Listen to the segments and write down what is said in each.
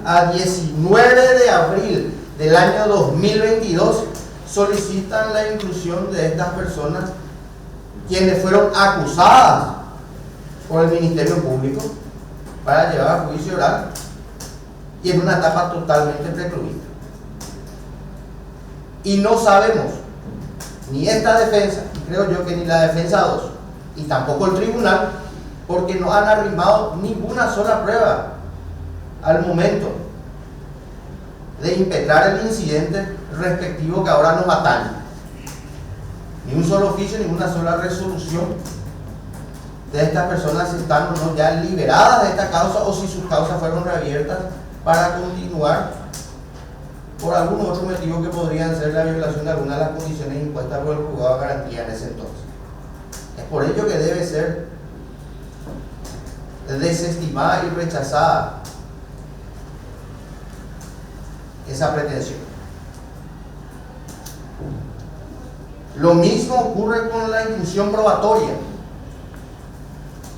a 19 de abril del año 2022, solicitan la inclusión de estas personas quienes fueron acusadas por el Ministerio Público para llevar a juicio oral y en una etapa totalmente precluida. Y no sabemos, ni esta defensa, y creo yo que ni la defensa 2, y tampoco el tribunal, porque no han arrimado ninguna sola prueba al momento de impetrar el incidente respectivo que ahora nos atañe. Ni un solo oficio, ni una sola resolución de estas personas si están o no ya liberadas de esta causa o si sus causas fueron reabiertas para continuar por algún otro motivo que podrían ser la violación de alguna de las condiciones impuestas por el juzgado de garantía en ese entonces. Es por ello que debe ser desestimada y rechazada esa pretensión. Lo mismo ocurre con la inclusión probatoria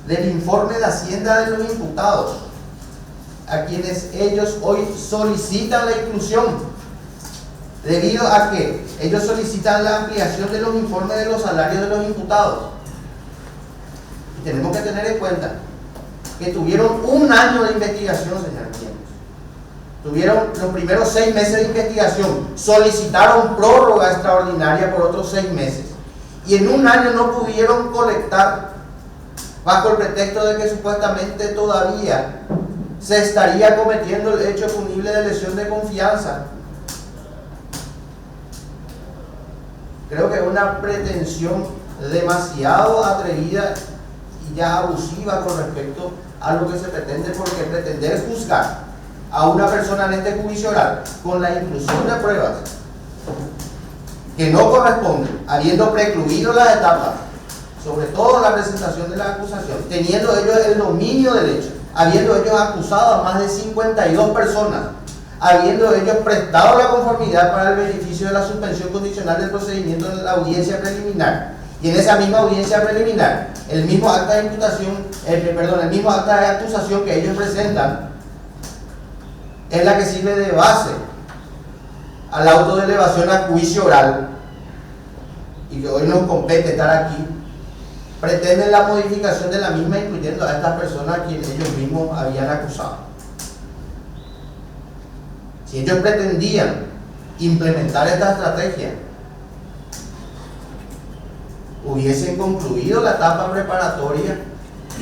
del informe de Hacienda de los imputados, a quienes ellos hoy solicitan la inclusión, debido a que ellos solicitan la ampliación de los informes de los salarios de los imputados. Y tenemos que tener en cuenta que tuvieron un año de investigación, señor Miembros. Tuvieron los primeros 6 meses de investigación, solicitaron prórroga extraordinaria por otros 6 meses y en un año no pudieron colectar, bajo el pretexto de que supuestamente todavía se estaría cometiendo el hecho punible de lesión de confianza. Creo que es una pretensión demasiado atrevida y ya abusiva con respecto a lo que se pretende, porque pretender juzgar a una persona en este juicio oral con la inclusión de pruebas que no corresponden, habiendo precluido las etapas, sobre todo la presentación de la acusación, teniendo ellos el dominio del hecho, habiendo ellos acusado a más de 52 personas, habiendo ellos prestado la conformidad para el beneficio de la suspensión condicional del procedimiento en la audiencia preliminar, y en esa misma audiencia preliminar, el mismo acta de imputación, el mismo acta de acusación que ellos presentan es la que sirve de base al auto de elevación a juicio oral, y que hoy nos compete estar aquí. Pretenden la modificación de la misma, incluyendo a estas personas a quienes ellos mismos habían acusado. Si ellos pretendían implementar esta estrategia, hubiesen concluido la etapa preparatoria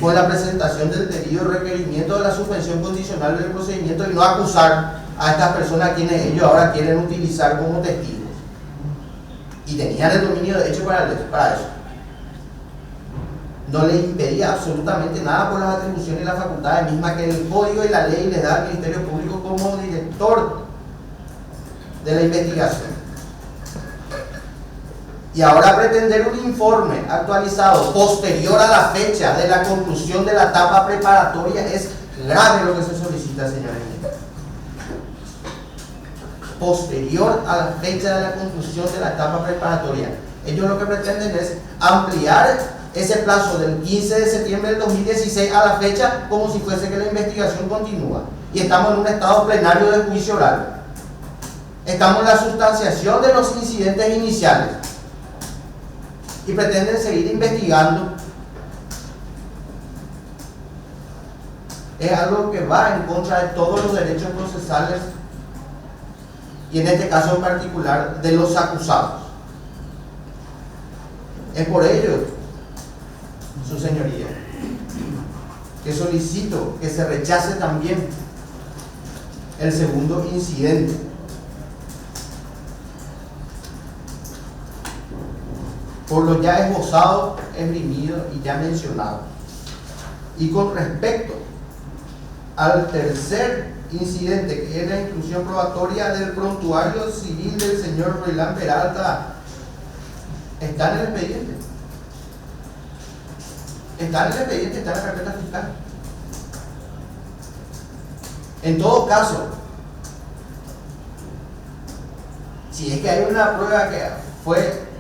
con la presentación del debido requerimiento de la suspensión condicional del procedimiento y no acusar a estas personas a quienes ellos ahora quieren utilizar como testigos. Y tenían el dominio de hecho para eso. No le impedía absolutamente nada por las atribuciones y las facultades mismas que el Código y la ley les da al Ministerio Público como director de la investigación. Y ahora pretender un informe actualizado posterior a la fecha de la conclusión de la etapa preparatoria es grave lo que se solicita, señores. Posterior a la fecha de la conclusión de la etapa preparatoria. Ellos lo que pretenden es ampliar ese plazo del 15 de septiembre del 2016 a la fecha como si fuese que la investigación continúa. Y estamos en un estado plenario de juicio oral. Estamos en la sustanciación de los incidentes iniciales. Y pretenden seguir investigando. Es algo que va en contra de todos los derechos procesales y en este caso en particular de los acusados. Es por ello, su señoría, que solicito que se rechace también el segundo incidente, por lo ya esbozado, esgrimido y ya mencionado. Y con respecto al tercer incidente, que es la inclusión probatoria del prontuario civil del señor Roilán Peralta, está en el expediente. Está en el expediente, está en la carpeta fiscal. En todo caso, si es que hay una prueba que fue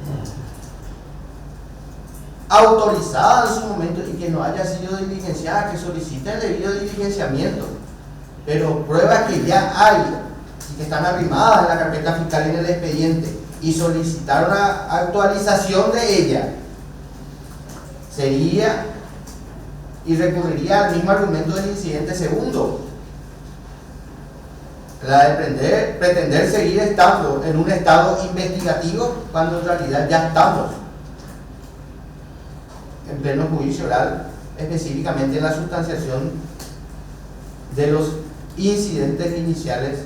autorizada en su momento y que no haya sido diligenciada, que solicite el debido diligenciamiento pero pruebas que ya hay y que están arrimadas en la carpeta fiscal y en el expediente y solicitar una actualización de ella, sería y recurriría al mismo argumento del incidente segundo, la de pretender seguir estando en un estado investigativo cuando en realidad ya estamos en pleno juicio oral, específicamente en la sustanciación de los incidentes iniciales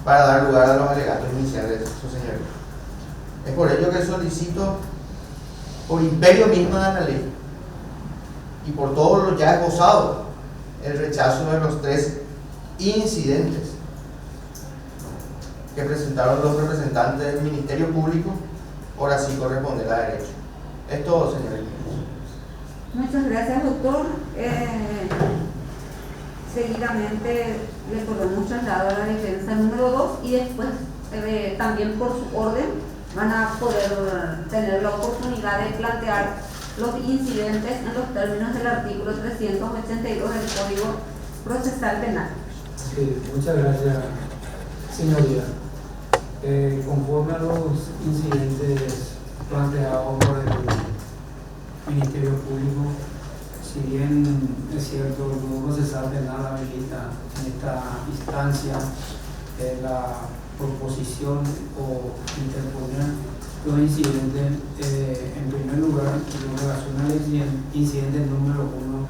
para dar lugar a los alegatos iniciales, su señoría. Es por ello que solicito, por imperio mismo de la ley y por todo lo ya esbozado, el rechazo de los 3 incidentes que presentaron los representantes del Ministerio Público. Ahora sí corresponderá a derecho. Es todo, señores. Muchas gracias, doctor. Seguidamente le podemos trasladar a la defensa número 2 y después también por su orden van a poder tener la oportunidad de plantear los incidentes en los términos del artículo 382 del Código Procesal Penal. Sí, muchas gracias, señoría. Conforme a los incidentes planteados por el Ministerio Público, si bien es cierto, el Código Procesal Penal habilita en esta instancia la proposición o interponer los incidentes, en primer lugar, en relación al incidente número 1,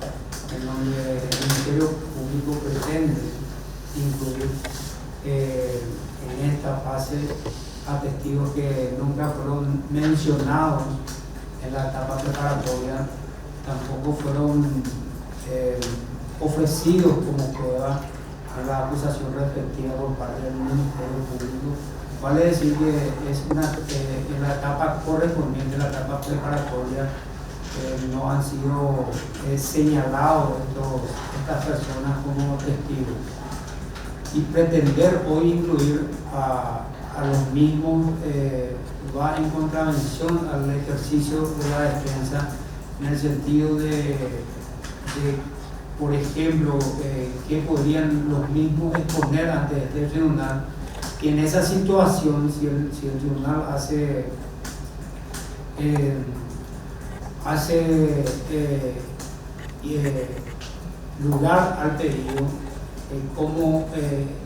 en donde el Ministerio Público pretende incluir en esta fase a testigos que nunca fueron mencionados en la etapa preparatoria, tampoco fueron ofrecidos como prueba a la acusación respectiva por parte del Ministerio Público. Vale decir que es en la etapa correspondiente, la etapa preparatoria, no han sido señalados estas personas como testigos. Y pretender hoy incluir a los mismos va en contravención al ejercicio de la defensa, en el sentido de por ejemplo, que podrían los mismos exponer ante este tribunal. Y en esa situación, si el tribunal hace lugar al pedido, cómo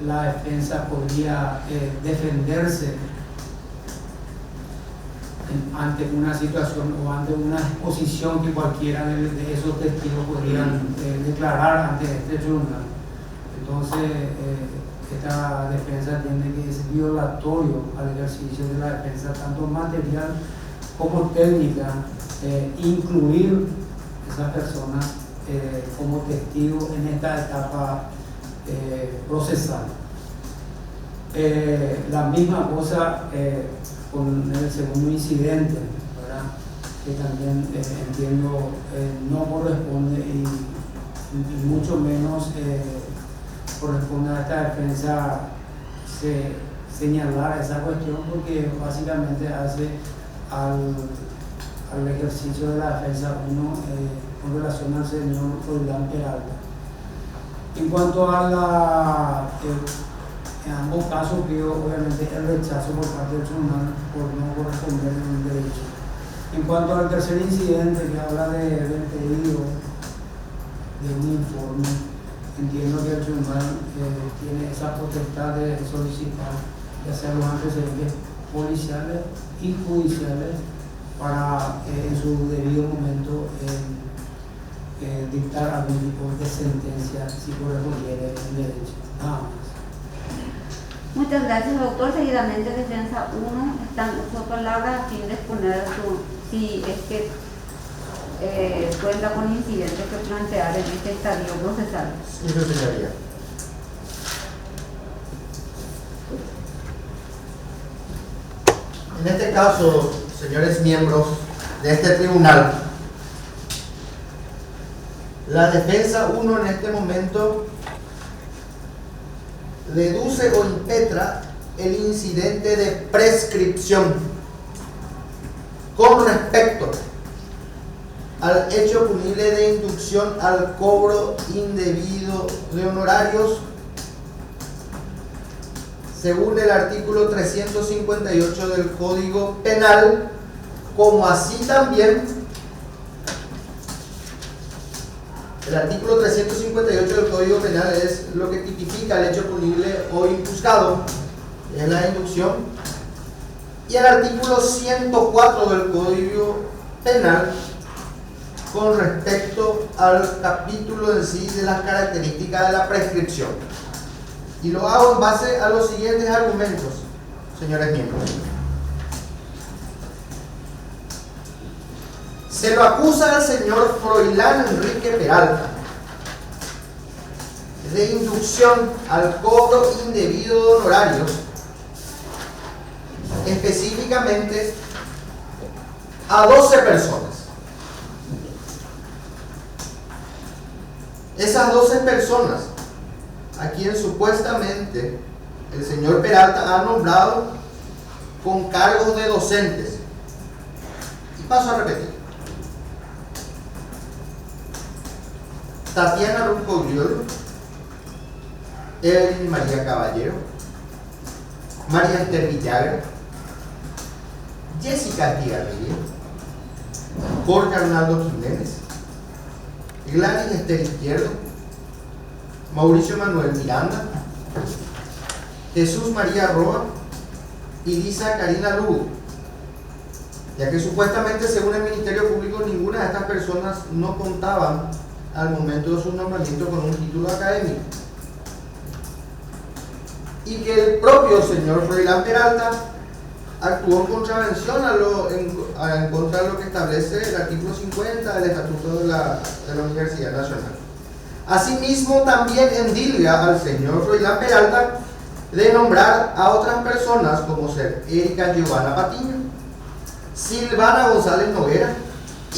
la defensa podría defenderse ante una situación o ante una exposición que cualquiera de esos testigos podrían declarar ante este tribunal. Entonces, esta defensa tiene que ser violatorio al ejercicio de la defensa, tanto material como técnica, incluir esas personas como testigos en esta etapa procesal. La misma cosa con el segundo incidente, ¿verdad? Que también entiendo no corresponde y mucho menos corresponde a esta defensa señalar esa cuestión, porque básicamente hace al ejercicio de la defensa uno con relación al señor Roldán Peralta. En cuanto a en ambos casos pido obviamente el rechazo por parte del tribunal por no corresponder en el derecho. En cuanto al tercer incidente que habla del pedido de un informe, entiendo que el tribunal tiene esa potestad de solicitar ya sea los antecedentes policiales y judiciales para en su debido momento dictar algún tipo de sentencia si correspondiere el derecho. Nada más. Muchas gracias, doctor. Seguidamente, defensa 1, están sus palabras a fin de exponer si es que cuenta con incidentes que plantear en este estadio procesal. Sí, señoría. En este caso, señores miembros de este tribunal, la defensa 1 en este momento deduce o impetra el incidente de prescripción con respecto al hecho punible de inducción al cobro indebido de honorarios, según el artículo 358 del Código Penal, como así también el artículo 358 del Código Penal es lo que tipifica el hecho punible o impuscado, es la inducción, y el artículo 104 del Código Penal con respecto al capítulo en sí de las características de la prescripción. Y lo hago en base a los siguientes argumentos, señores miembros. Se lo acusa al señor Froilán Enrique Peralta de inducción al cobro indebido de honorarios, específicamente a 12 personas. Esas 12 personas a quien supuestamente el señor Peralta ha nombrado con cargos de docentes. Y paso a repetir. Tatiana Rucco-Griolo, Evelyn María Caballero, María Esther Villagra, Jessica Estigarribia, Jorge Arnaldo Jiménez, Gladys Esther Izquierdo, Mauricio Manuel Miranda, Jesús María Roa y Lisa Karina Lugo, ya que supuestamente, según el Ministerio Público, ninguna de estas personas no contaban al momento de su nombramiento con un título académico, y que el propio señor Froilán Peralta actuó en contravención en contra de lo que establece el artículo 50 del Estatuto de la Universidad Nacional. Asimismo, también endilga al señor Froilán Peralta de nombrar a otras personas como ser Erika Giovanna Patiño, Silvana González Noguera,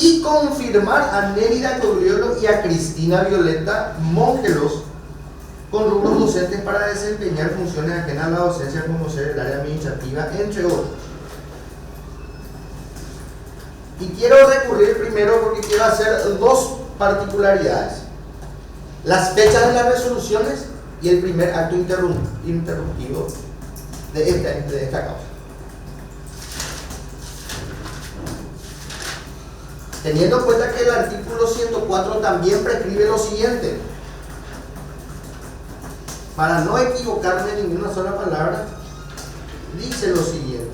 y confirmar a Nérida Cogliolo y a Cristina Violeta Mongelos con rubros docentes para desempeñar funciones ajenas a la docencia, como ser el área administrativa, entre otros. Y quiero recurrir primero porque quiero hacer dos particularidades: las fechas de las resoluciones y el primer acto interrumpivo de esta causa. Teniendo en cuenta que el artículo 104 también prescribe lo siguiente, para no equivocarme en ninguna sola palabra, dice lo siguiente: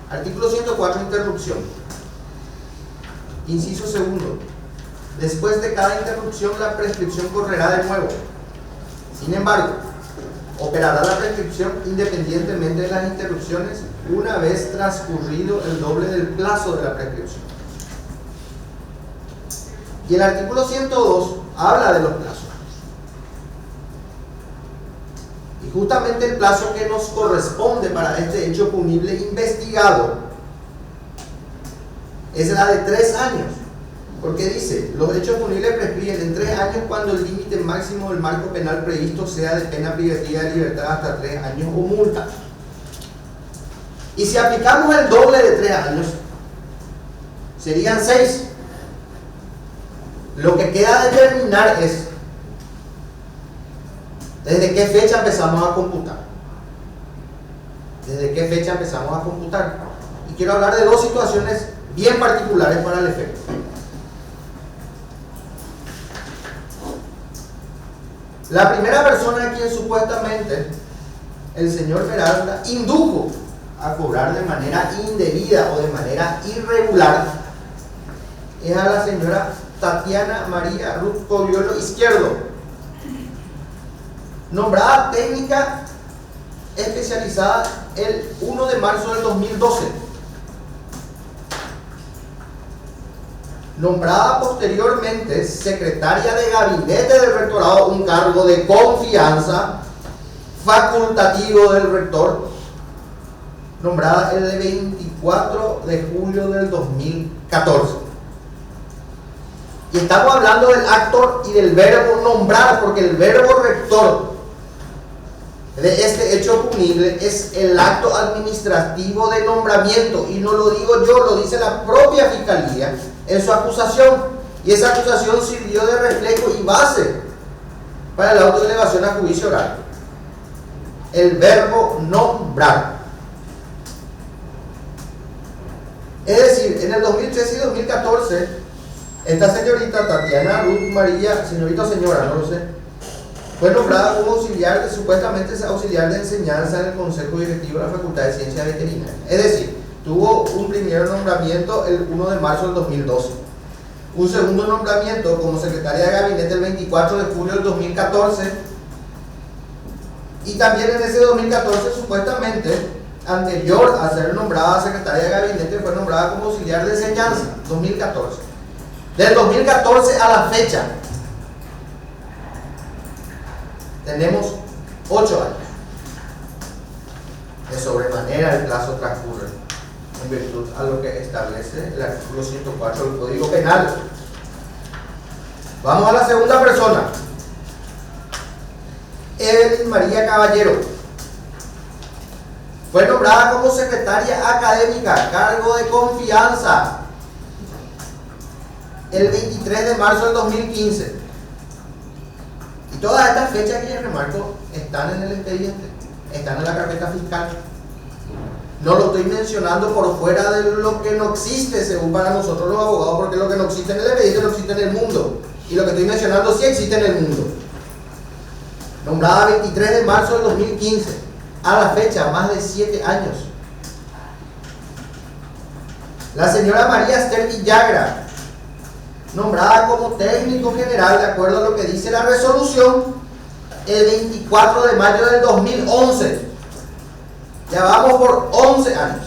artículo 104, interrupción. Inciso segundo: después de cada interrupción la prescripción correrá de nuevo. Sin embargo, operará la prescripción independientemente de las interrupciones una vez transcurrido el doble del plazo de la prescripción. Y el artículo 102 habla de los plazos. Y justamente el plazo que nos corresponde para este hecho punible investigado es la de 3 años. Porque dice, los hechos punibles prescriben en 3 años cuando el límite máximo del marco penal previsto sea de pena privativa de libertad hasta 3 años o multa. Y si aplicamos el doble de 3 años, serían 6. Lo que queda determinar es desde qué fecha empezamos a computar. Desde qué fecha empezamos a computar. Y quiero hablar de dos situaciones bien particulares para el efecto. La primera persona a quien supuestamente el señor Peralta indujo a cobrar de manera indebida o de manera irregular es a la señora Tatiana María Rucco-Griolo Izquierdo, nombrada técnica especializada el 1 de marzo del 2012, nombrada posteriormente secretaria de gabinete del rectorado, un cargo de confianza facultativo del rector, nombrada el 24 de julio del 2014. Y estamos hablando del acto y del verbo nombrar, porque el verbo rector de este hecho punible es el acto administrativo de nombramiento, y no lo digo yo, lo dice la propia Fiscalía en su acusación, y esa acusación sirvió de reflejo y base para la autoelevación a juicio oral. El verbo nombrar. Es decir, en el 2013 y 2014, esta señorita Tatiana Ruth María, señorita o señora, no lo sé, fue nombrada como auxiliar, supuestamente es auxiliar de enseñanza en el Consejo Directivo de la Facultad de Ciencias Veterinarias. Es decir, tuvo un primer nombramiento el 1 de marzo del 2012, un segundo nombramiento como secretaria de gabinete el 24 de julio del 2014, y también en ese 2014, supuestamente, anterior a ser nombrada secretaria de gabinete, fue nombrada como auxiliar de enseñanza, 2014. Del 2014 a la fecha, tenemos 8 años. De sobremanera el plazo transcurre en virtud a lo que establece el artículo 104 del Código Penal. Vamos a la segunda persona. Evelyn María Caballero fue nombrada como secretaria académica, cargo de confianza, el 23 de marzo del 2015. Y todas estas fechas que les remarco están en el expediente, están en la carpeta fiscal. No lo estoy mencionando por fuera de lo que no existe según para nosotros los abogados, porque lo que no existe en el expediente no existe en el mundo, y lo que estoy mencionando sí existe en el mundo. Nombrada 23 de marzo del 2015, a la fecha más de 7 años. La señora María Esther Villagra, nombrada como técnico general de acuerdo a lo que dice la resolución el 24 de mayo del 2011. Ya vamos por 11 años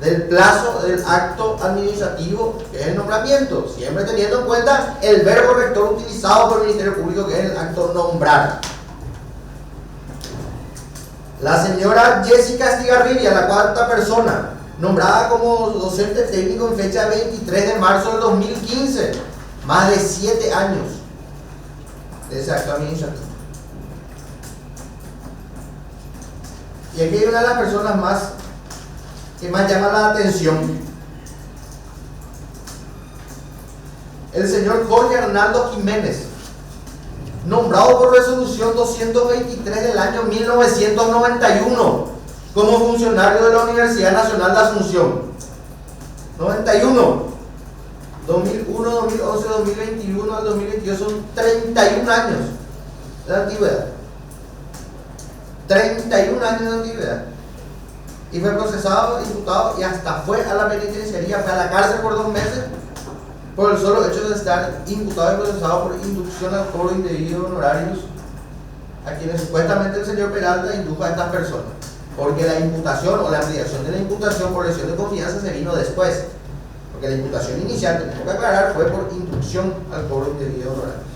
del plazo del acto administrativo, que es el nombramiento, siempre teniendo en cuenta el verbo rector utilizado por el Ministerio Público, que es el acto nombrar. La señora Jessica Estigarribia, la cuarta persona, nombrada como docente técnico en fecha 23 de marzo del 2015, más de 7 años de ese acto administrativo. Y aquí hay una de las personas más que más llama la atención. El señor Jorge Arnaldo Jiménez, nombrado por resolución 223 del año 1991 como funcionario de la Universidad Nacional de Asunción. 91, 2001, 2011, 2021 al 2022 son 31 años de antigüedad. 31 años de antigüedad. Y fue procesado, imputado y hasta fue a la penitenciaría, fue a la cárcel por 2 meses por el solo hecho de estar imputado y procesado por inducción al cobro indebido de honorarios, a quienes supuestamente el señor Peralta indujo a estas personas, porque la imputación o la ampliación de la imputación por lesión de confianza se vino después, porque la imputación inicial, tenemos que aclarar, fue por inducción al cobro indebido de honorarios.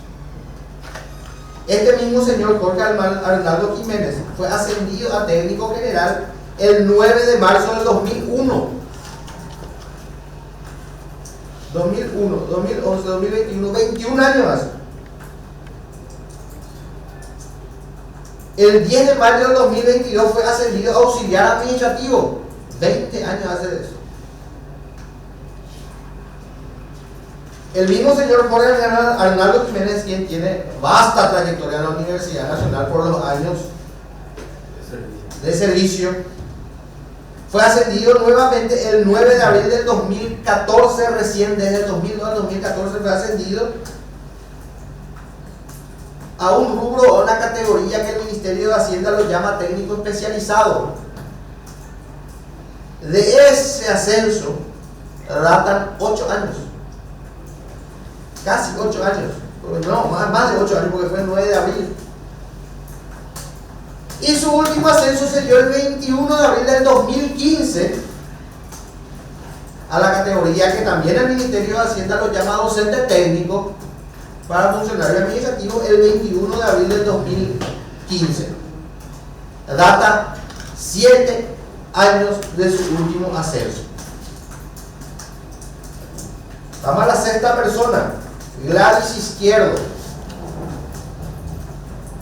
Este mismo señor Jorge Arnaldo Jiménez fue ascendido a técnico general el 9 de marzo del 2001. 2001, 2011, 2021, 21 años hace. El 10 de mayo del 2022 fue ascendido a auxiliar administrativo. 20 años hace de eso. El mismo señor Jorge Arnaldo Jiménez, quien tiene vasta trayectoria en la Universidad Nacional por los años de servicio, fue ascendido nuevamente el 9 de abril del 2014, recién desde el 2002 al 2014 fue ascendido a un rubro o una categoría que el Ministerio de Hacienda lo llama técnico especializado. De ese ascenso datan 8 años, casi 8 años, no, más de 8 años, porque fue el 9 de abril. Y su último ascenso se dio el 21 de abril del 2015 a la categoría que también el Ministerio de Hacienda lo llama docente técnico para funcionario administrativo, el 21 de abril del 2015. Data 7 años de su último ascenso. Vamos a la sexta persona, Gladys Izquierdo.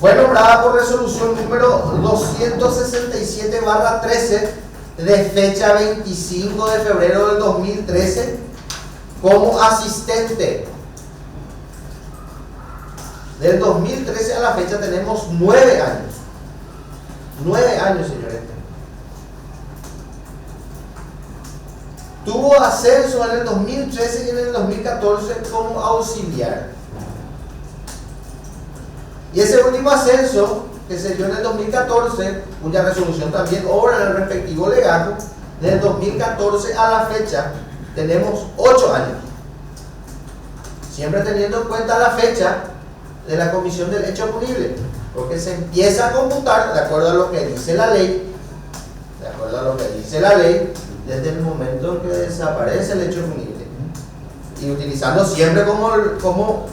Fue nombrada por resolución número 267/13 de fecha 25 de febrero del 2013 como asistente. Del 2013 a la fecha tenemos 9 años. 9 años, señores. Tuvo ascenso en el 2013 y en el 2014 como auxiliar. Y ese último ascenso que se dio en el 2014, cuya resolución también obra en el respectivo legajo, del 2014 a la fecha tenemos 8 años. Siempre teniendo en cuenta la fecha de la comisión del hecho punible, porque se empieza a computar de acuerdo a lo que dice la ley, desde el momento en que desaparece el hecho punible, y utilizando siempre como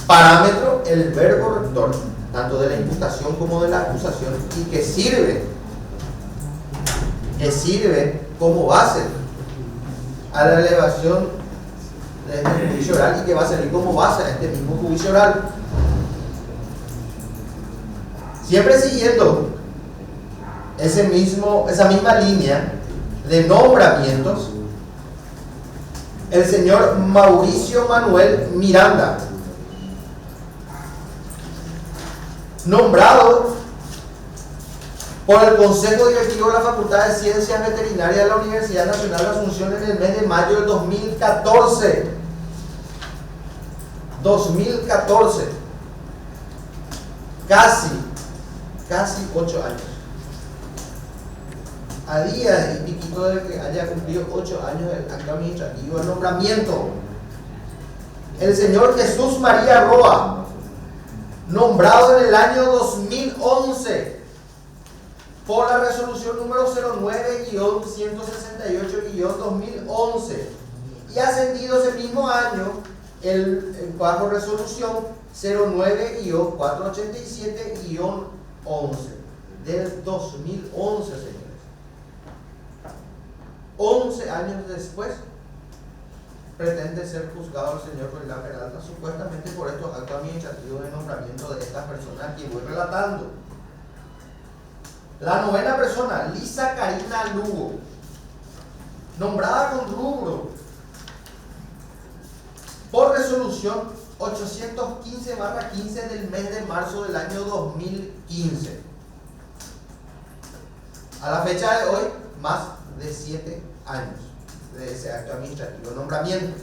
parámetro el verbo rector, tanto de la imputación como de la acusación, y que sirve como base a la elevación de este juicio oral y que va a servir como base a este mismo juicio oral. Siempre siguiendo esa misma línea de nombramientos, el señor Mauricio Manuel Miranda, nombrado por el Consejo Directivo de la Facultad de Ciencias Veterinarias de la Universidad Nacional de Asunción en el mes de mayo del 2014. 2014. Casi 8 años. A día y piquito de que haya cumplido 8 años del acto administrativo de nombramiento, el señor Jesús María Roa, nombrado en el año 2011 por la resolución número 09-168-2011 y ascendido ese mismo año bajo resolución 09-487-11 del 2011, señores. 11 años después pretende ser juzgado el señor Roilán Peralta supuestamente por estos actos administrativos de nombramiento de estas personas que voy relatando. La novena persona, Lisa Karina Lugo, nombrada con rubro por resolución 815/15 del mes de marzo del año 2015. A la fecha de hoy, más de 7 años de ese acto administrativo de nombramiento.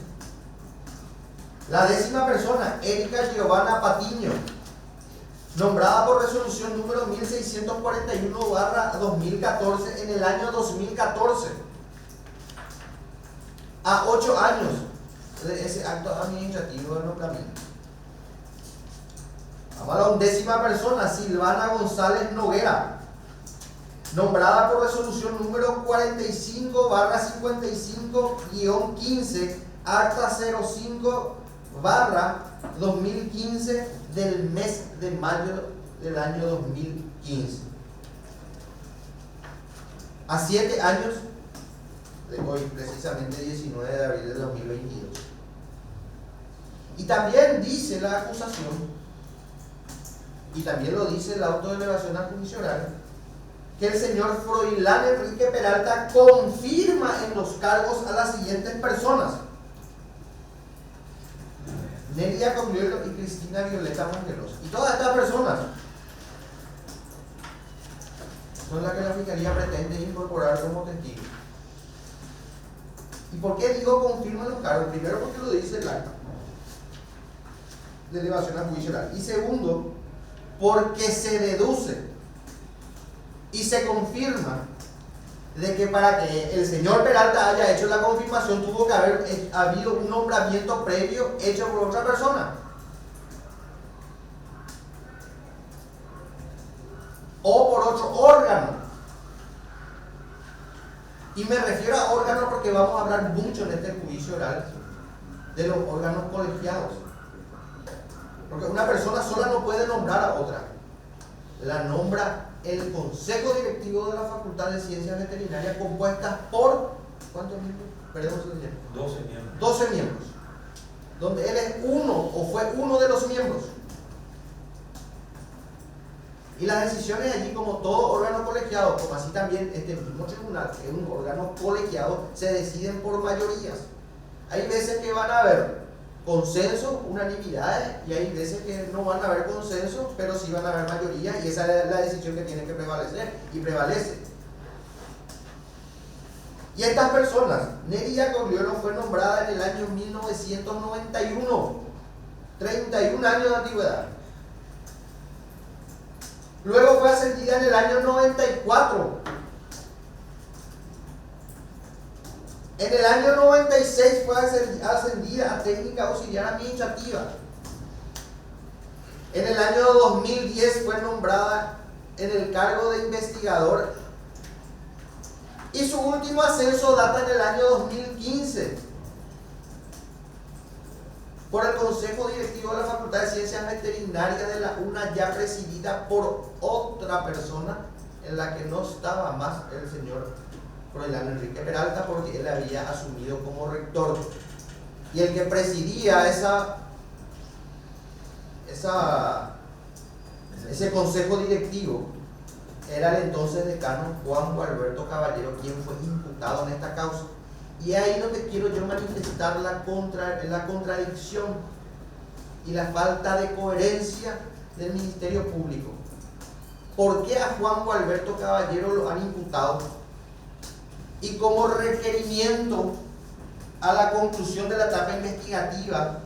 La décima persona, Erika Giovanna Patiño, nombrada por resolución número 1641/2014 en el año 2014. A 8 años de ese acto administrativo de nombramiento. Vamos a la 11ª persona, Silvana González Noguera, nombrada por resolución número 45/55-15, acta 05/2015 del mes de mayo del año 2015. A 7 años de hoy, precisamente 19 de abril de 2022. Y también dice la acusación, y también lo dice el auto de elevación al juicio oral, que el señor Froilán Enrique Peralta confirma en los cargos a las siguientes personas: Nelia Convielo y Cristina Violeta Monteros. Y todas estas personas son las que la Fiscalía pretende incorporar como testigos. ¿Y por qué digo confirma en los cargos? Primero, porque lo dice el acta de elevación al juicio oral. Y segundo, porque se deduce y se confirma de que para que el señor Peralta haya hecho la confirmación tuvo que haber habido un nombramiento previo hecho por otra persona o por otro órgano. Y me refiero a órganos porque vamos a hablar mucho en este juicio oral de los órganos colegiados, porque una persona sola no puede nombrar a otra, la nombra el Consejo Directivo de la Facultad de Ciencias Veterinarias, compuesta por ¿cuántos miembros? Perdón, 12 miembros. 12 miembros, donde él es uno o fue uno de los miembros. Y las decisiones allí, como todo órgano colegiado, como así también este mismo tribunal, que es un órgano colegiado, se deciden por mayorías. Hay veces que van a haber consenso, unanimidades, y hay veces que no van a haber consenso, pero sí van a haber mayoría, y esa es la decisión que tiene que prevalecer, y prevalece. Y estas personas, Neri Iacogliolo fue nombrada en el año 1991, 31 años de antigüedad. Luego fue ascendida en el año 94. En el año 96 fue ascendida a técnica auxiliar administrativa. En el año 2010 fue nombrada en el cargo de investigador. Y su último ascenso data en el año 2015 por el Consejo Directivo de la Facultad de Ciencias Veterinarias de la UNA, ya presidida por otra persona en la que no estaba más el señor Froilán Enrique Peralta, porque él había asumido como rector. Y el que presidía ese consejo directivo era el entonces decano Juan Gualberto Caballero, quien fue imputado en esta causa. Y ahí donde quiero yo manifestar la contradicción y la falta de coherencia del Ministerio Público. ¿Por qué a Juan Gualberto Caballero lo han imputado? Y como requerimiento a la conclusión de la etapa investigativa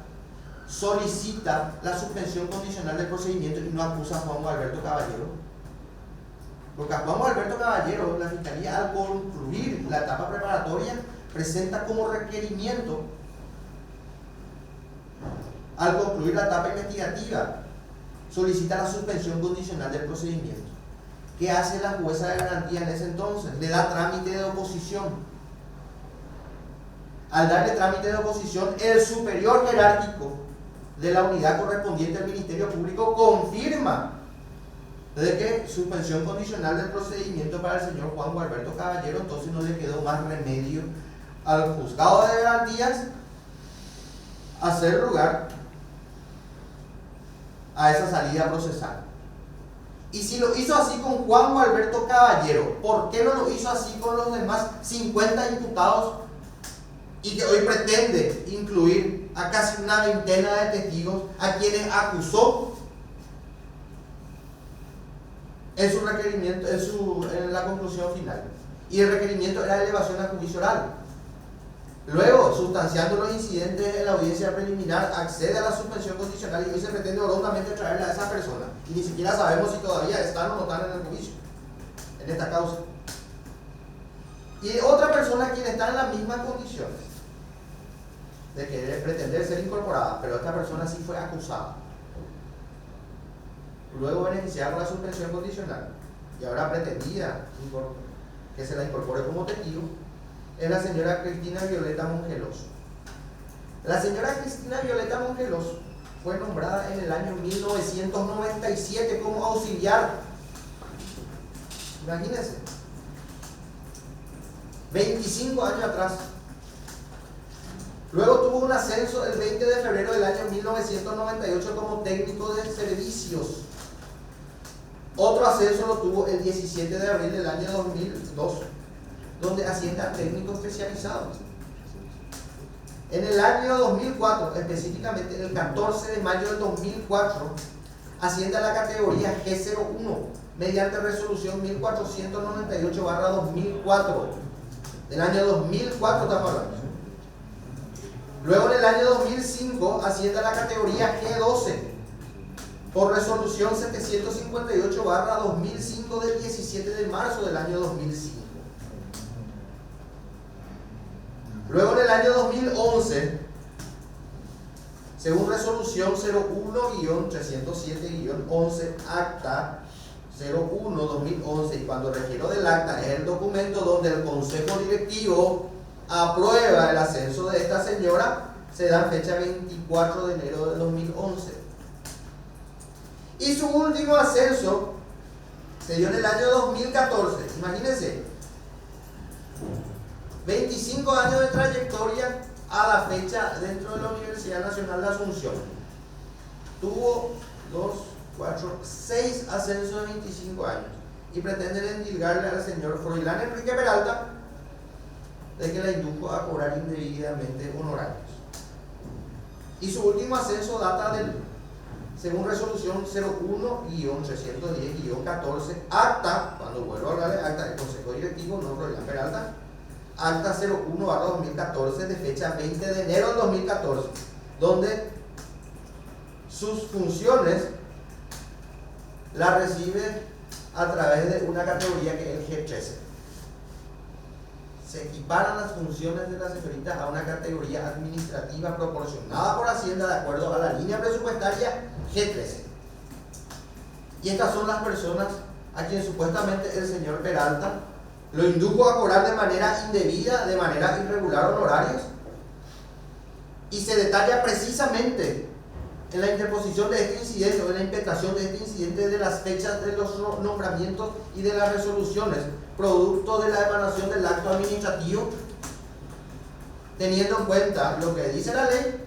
solicita la suspensión condicional del procedimiento y no acusa a Juan Gualberto Caballero? Porque a Juan Gualberto Caballero, la Fiscalía, al concluir la etapa preparatoria, presenta como requerimiento, al concluir la etapa investigativa, solicita la suspensión condicional del procedimiento. ¿Qué hace la jueza de garantía en ese entonces? Le da trámite de oposición. Al darle trámite de oposición, el superior jerárquico de la unidad correspondiente al Ministerio Público confirma de que suspensión condicional del procedimiento para el señor Juan Gualberto Caballero. Entonces no le quedó más remedio al juzgado de garantías hacer lugar a esa salida procesal. Y si lo hizo así con Juan Gualberto Caballero, ¿por qué no lo hizo así con los demás 50 imputados y que hoy pretende incluir a casi una veintena de testigos a quienes acusó en su requerimiento, en la conclusión final? Y el requerimiento era elevación a juicio oral. Luego, sustanciando los incidentes en la audiencia preliminar, accede a la suspensión condicional y hoy se pretende orondamente traerle a esa persona. Y ni siquiera sabemos si todavía están o no están en el juicio, en esta causa. Y otra persona quien está en las mismas condiciones de querer pretender ser incorporada, pero esta persona sí fue acusada. Luego beneficiada con la suspensión condicional y ahora pretendida que se la incorpore como testigo, es la señora Cristina Violeta Mongelos. La señora Cristina Violeta Mongelos fue nombrada en el año 1997 como auxiliar. Imagínense, 25 años atrás. Luego tuvo un ascenso el 20 de febrero del año 1998 como técnico de servicios. Otro ascenso lo tuvo el 17 de abril del año 2002, donde asciende a técnico especializado. En el año 2004, específicamente el 14 de mayo del 2004, asciende a la categoría G01 mediante resolución 1498/2004. Del año 2004 estamos hablando. Luego en el año 2005 asciende a la categoría G12 por resolución 758/2005 del 17 de marzo del año 2005. Luego en el año 2011, según resolución 01-307-11 acta 01-2011, y cuando refiero del acta es el documento donde el Consejo Directivo aprueba el ascenso de esta señora, se da fecha 24 de enero de 2011. Y su último ascenso se dio en el año 2014, imagínense, 25 años de trayectoria a la fecha dentro de la Universidad Nacional de Asunción. Tuvo 2, 4, 6 ascensos de 25 años. Y pretenden endilgarle al señor Froilán Enrique Peralta de que la indujo a cobrar indebidamente honorarios. Y su último ascenso data del, según resolución 01-310-14, acta, cuando vuelvo a hablar de acta del Consejo Directivo, no Froilán Peralta, acta 01/2014 de fecha 20 de enero del 2014, donde sus funciones las recibe a través de una categoría que es el G13. Se equiparan las funciones de la señorita a una categoría administrativa proporcionada por Hacienda de acuerdo a la línea presupuestaria G13. Y estas son las personas a quien supuestamente el señor Peralta lo indujo a cobrar de manera indebida, de manera irregular honorarios. Y se detalla precisamente en la interposición de este incidente o en la impetración de este incidente de las fechas de los nombramientos y de las resoluciones producto de la emanación del acto administrativo, teniendo en cuenta lo que dice la ley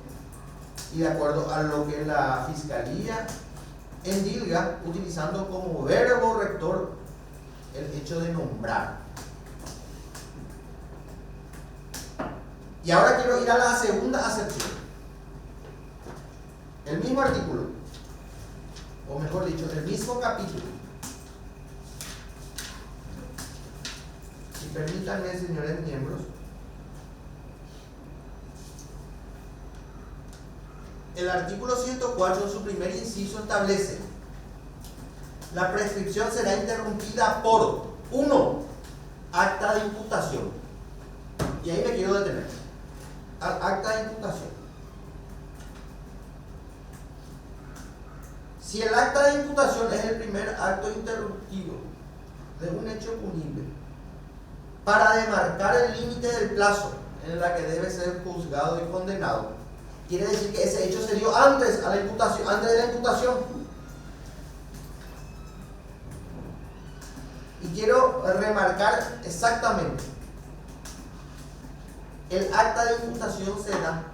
y de acuerdo a lo que la Fiscalía endilga, utilizando como verbo rector el hecho de nombrar. Y ahora quiero ir a la segunda acepción. El mismo artículo, o mejor dicho, el mismo capítulo. Si permítanme, señores miembros, el artículo 104 en su primer inciso establece: la prescripción será interrumpida por 1. Acta de imputación. Y ahí me quiero detener. Al acta de imputación. Si el acta de imputación es el primer acto interruptivo de un hecho punible para demarcar el límite del plazo en la que debe ser juzgado y condenado, quiere decir que ese hecho se dio antes de la imputación. Y quiero remarcar exactamente: el acta de imputación se da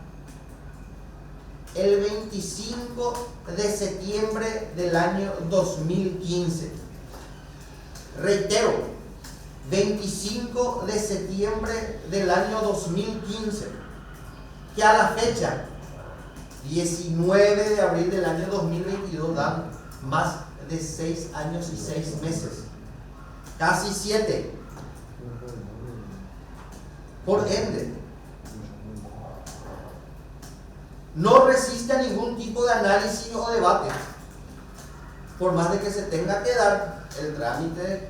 el 25 de septiembre del año 2015. Reitero, 25 de septiembre del año 2015, que a la fecha 19 de abril del año 2022 dan más de 6 años y 6 meses, casi 7. Por ende, no resiste a ningún tipo de análisis o debate, por más de que se tenga que dar el trámite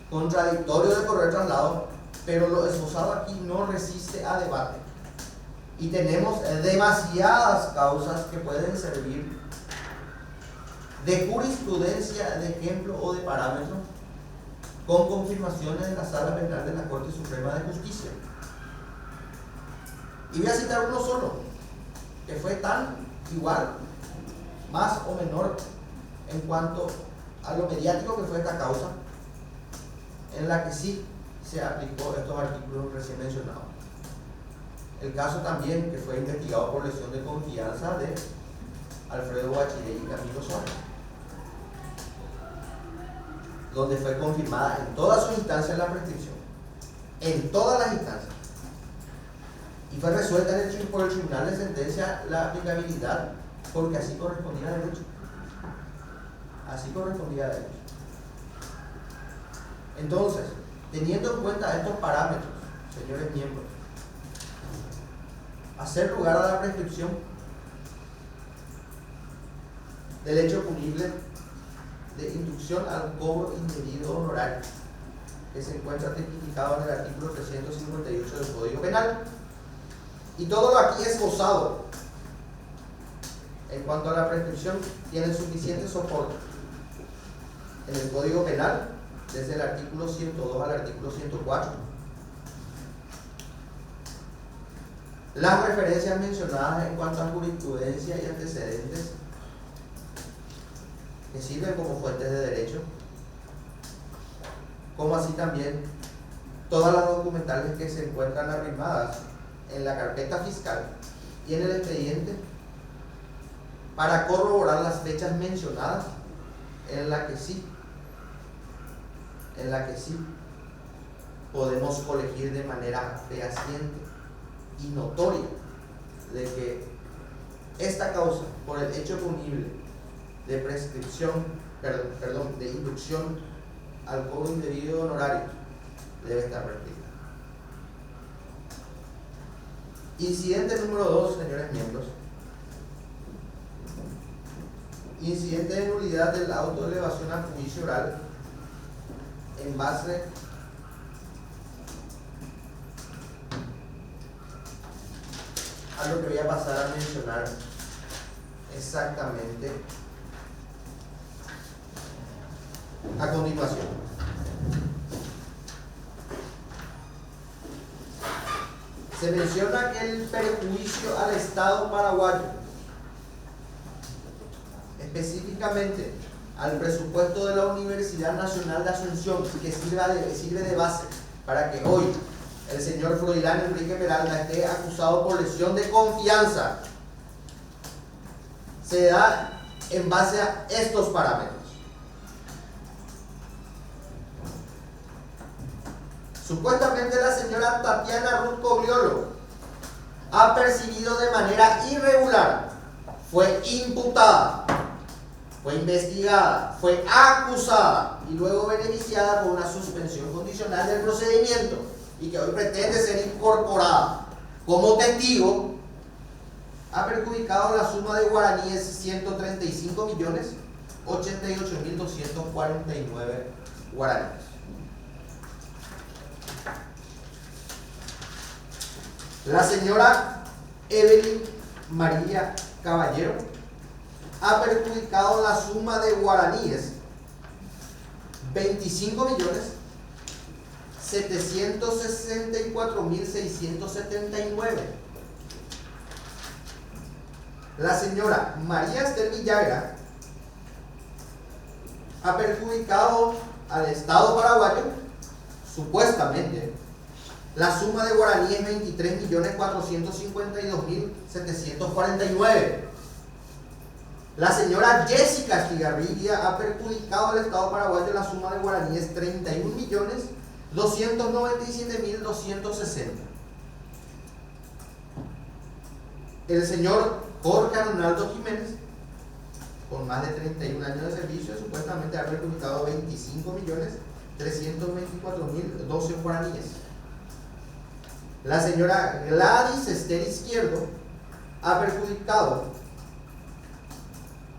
contradictorio de correr traslado, pero lo esbozado aquí no resiste a debate. Y tenemos demasiadas causas que pueden servir de jurisprudencia, de ejemplo o de parámetro, con confirmaciones en la Sala Penal de la Corte Suprema de Justicia. Y voy a citar uno solo, que fue tan igual, más o menor en cuanto a lo mediático que fue esta causa, en la que sí se aplicó estos artículos recién mencionados. El caso también que fue investigado por lesión de confianza de Alfredo Bachiller y Camilo Suárez, donde fue confirmada en todas sus instancias la prescripción, en todas las instancias. Y fue resuelta por el Tribunal de Sentencia la aplicabilidad, porque así correspondía a derecho. Así correspondía a derecho. Entonces, teniendo en cuenta estos parámetros, señores miembros, hacer lugar a la prescripción del hecho punible de inducción al cobro indebido honorario, que se encuentra tipificado en el artículo 358 del Código Penal. Y todo lo aquí esbozado en cuanto a la prescripción tiene suficiente soporte en el Código Penal, desde el artículo 102 al artículo 104. Las referencias mencionadas en cuanto a jurisprudencia y antecedentes que sirven como fuentes de derecho, como así también todas las documentales que se encuentran arrimadas en la carpeta fiscal y en el expediente, para corroborar las fechas mencionadas, en la que sí podemos colegir de manera fehaciente y notoria de que esta causa, por el hecho punible de de inducción al cobro indebido de honorario, debe estar prescrita. Incidente número 2, señores miembros. Incidente de nulidad del auto de elevación a juicio oral en base a lo que voy a pasar a mencionar exactamente a continuación. Se menciona que el perjuicio al Estado paraguayo, específicamente al presupuesto de la Universidad Nacional de Asunción, que sirve de base para que hoy el señor Froilán Enrique Peralta esté acusado por lesión de confianza, se da en base a estos parámetros. Supuestamente la señora Tatiana Ruth Cogliolo ha percibido de manera irregular, fue imputada, fue investigada, fue acusada y luego beneficiada por una suspensión condicional del procedimiento, y que hoy pretende ser incorporada como testigo, ha perjudicado la suma de guaraníes 135.088.249 guaraníes. La señora Evelyn María Caballero ha perjudicado la suma de guaraníes 25.764.679. La señora María Esther Villagra ha perjudicado al Estado paraguayo, supuestamente, la suma de guaraníes 23.452.749. La señora Jessica Estigarribia ha perjudicado al Estado paraguayo la suma de guaraníes 31.297.260. El señor Jorge Arnaldo Jiménez, con más de 31 años de servicio, supuestamente ha perjudicado 25.324.012 guaraníes. La señora Gladys Esther Izquierdo ha perjudicado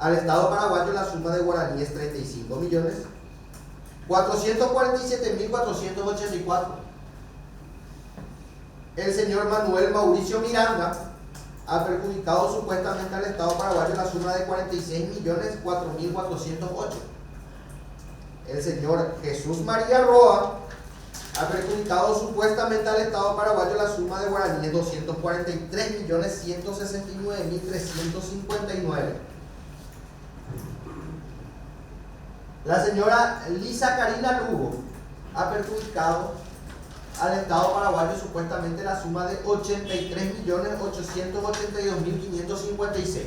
al Estado paraguayo la suma de guaraníes 35.447.484. El señor Manuel Mauricio Miranda ha perjudicado supuestamente al Estado paraguayo la suma de 46.004.408. El señor Jesús María Roa ha perjudicado supuestamente al Estado paraguayo la suma de guaraníes 243.169.359. La señora Lisa Karina Lugo ha perjudicado al Estado paraguayo supuestamente la suma de 83.882.556.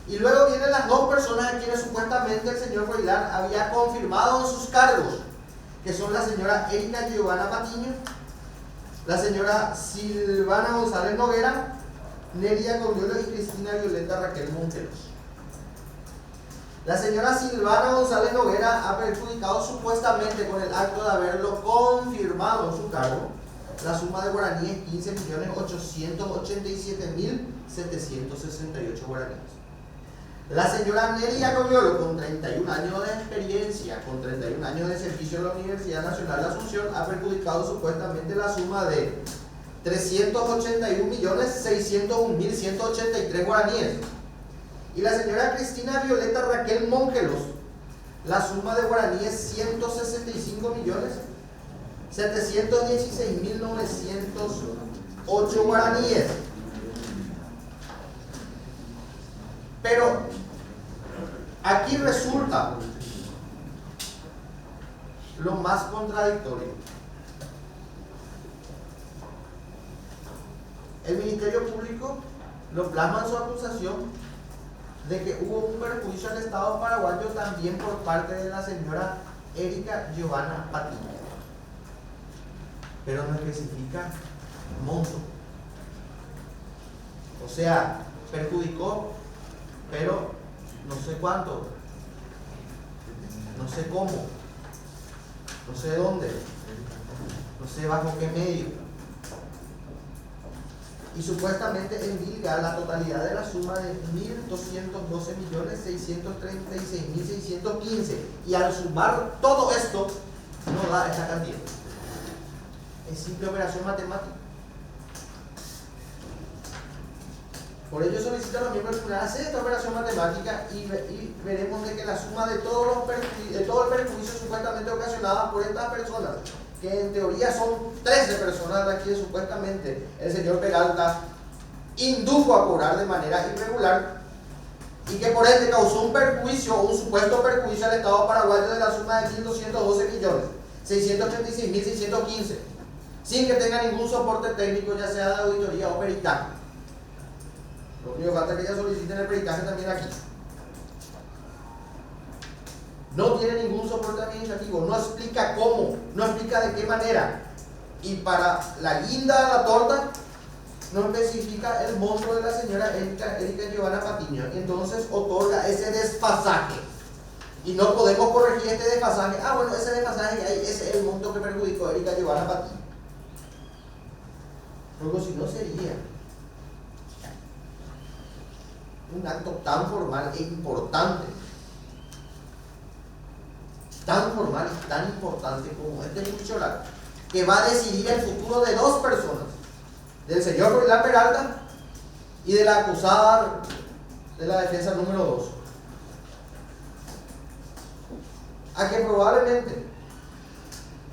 Y luego vienen las dos personas a quienes supuestamente el señor Froilán había confirmado en sus cargos, que son la señora Erika Giovanna Patiño, la señora Silvana González Noguera, Neria Cogliolo y Cristina Violeta Raquel Monteros. La señora Silvana González Noguera ha perjudicado supuestamente con el acto de haberlo confirmado en su cargo la suma de guaraníes 15.887.768 guaraníes. La señora Neria Cogliolo, con 31 años de experiencia, con 31 años de servicio en la Universidad Nacional de Asunción, ha perjudicado supuestamente la suma de 381.601.183 guaraníes. Y la señora Cristina Violeta Raquel Mongelos, la suma de guaraníes 165.716.908 guaraníes. Pero aquí resulta lo más contradictorio. El Ministerio Público lo plasma en su acusación de que hubo un perjuicio al Estado paraguayo también por parte de la señora Erika Giovanna Patiño, pero no especifica monto. O sea, perjudicó, pero no sé cuánto, no sé cómo, no sé dónde, no sé bajo qué medio. Y supuestamente endilga la totalidad de la suma de 1.212.636.615. Y al sumar todo esto, no da esta cantidad. Es simple operación matemática. Por ello solicito a los miembros del tribunal hacer esta operación matemática y veremos de que la suma de todo el perjuicio supuestamente ocasionado por estas personas, que en teoría son 13 personas de aquí, supuestamente el señor Peralta indujo a cobrar de manera irregular y que por ende causó un perjuicio o un supuesto perjuicio al Estado paraguayo de la suma de 1.212.636.615, sin que tenga ningún soporte técnico, ya sea de auditoría o peritaje. Lo único que falta es que ella soliciten el peritaje también aquí. No tiene ningún soporte administrativo, no explica cómo, no explica de qué manera. Y para la guinda de la torta, no especifica el monto de la señora Erika Giovanna Patiño. Entonces otorga ese desfasaje. Y no podemos corregir este desfasaje. Ah, bueno, ese desfasaje, ese es el monto que perjudicó a Erika Giovanna Patiño. Luego, si no sería un acto tan formal e importante, tan formal y tan importante como este juicio oral, que va a decidir el futuro de dos personas, del señor Froilán Peralta y de la acusada de la defensa número 2, a que probablemente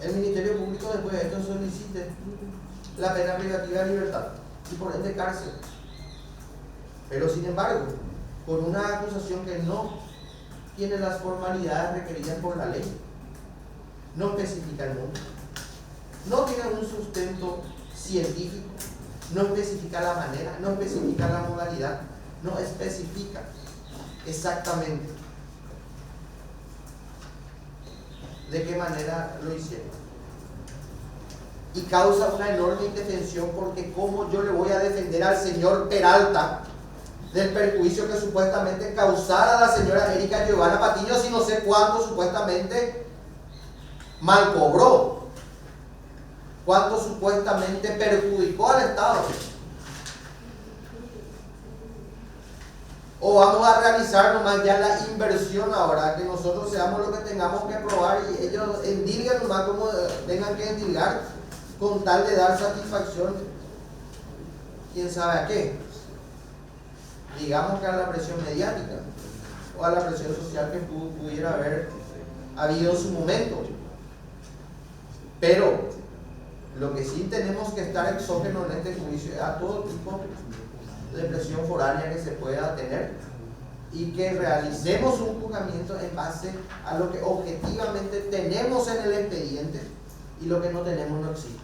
el Ministerio Público después de esto solicite la pena privativa de libertad y por ende cárcel. Pero sin embargo, con una acusación que no tiene las formalidades requeridas por la ley, no especifica el monto, no tiene un sustento científico, no especifica la manera, no especifica la modalidad, no especifica exactamente de qué manera lo hicieron. Y causa una enorme indefensión, porque ¿cómo yo le voy a defender al señor Peralta del perjuicio que supuestamente causara a la señora Erika Giovanna Patiño si no sé cuánto supuestamente mal cobró? ¿Cuánto supuestamente perjudicó al Estado? ¿O vamos a realizar nomás ya la inversión ahora, que nosotros seamos los que tengamos que probar y ellos endilgan nomás como tengan que endilgar con tal de dar satisfacción, quién sabe a qué? Digamos que a la presión mediática o a la presión social que pudiera haber habido en su momento. Pero lo que sí tenemos que estar exógenos en este juicio es a todo tipo de presión foránea que se pueda tener y que realicemos un juzgamiento en base a lo que objetivamente tenemos en el expediente, y lo que no tenemos no existe.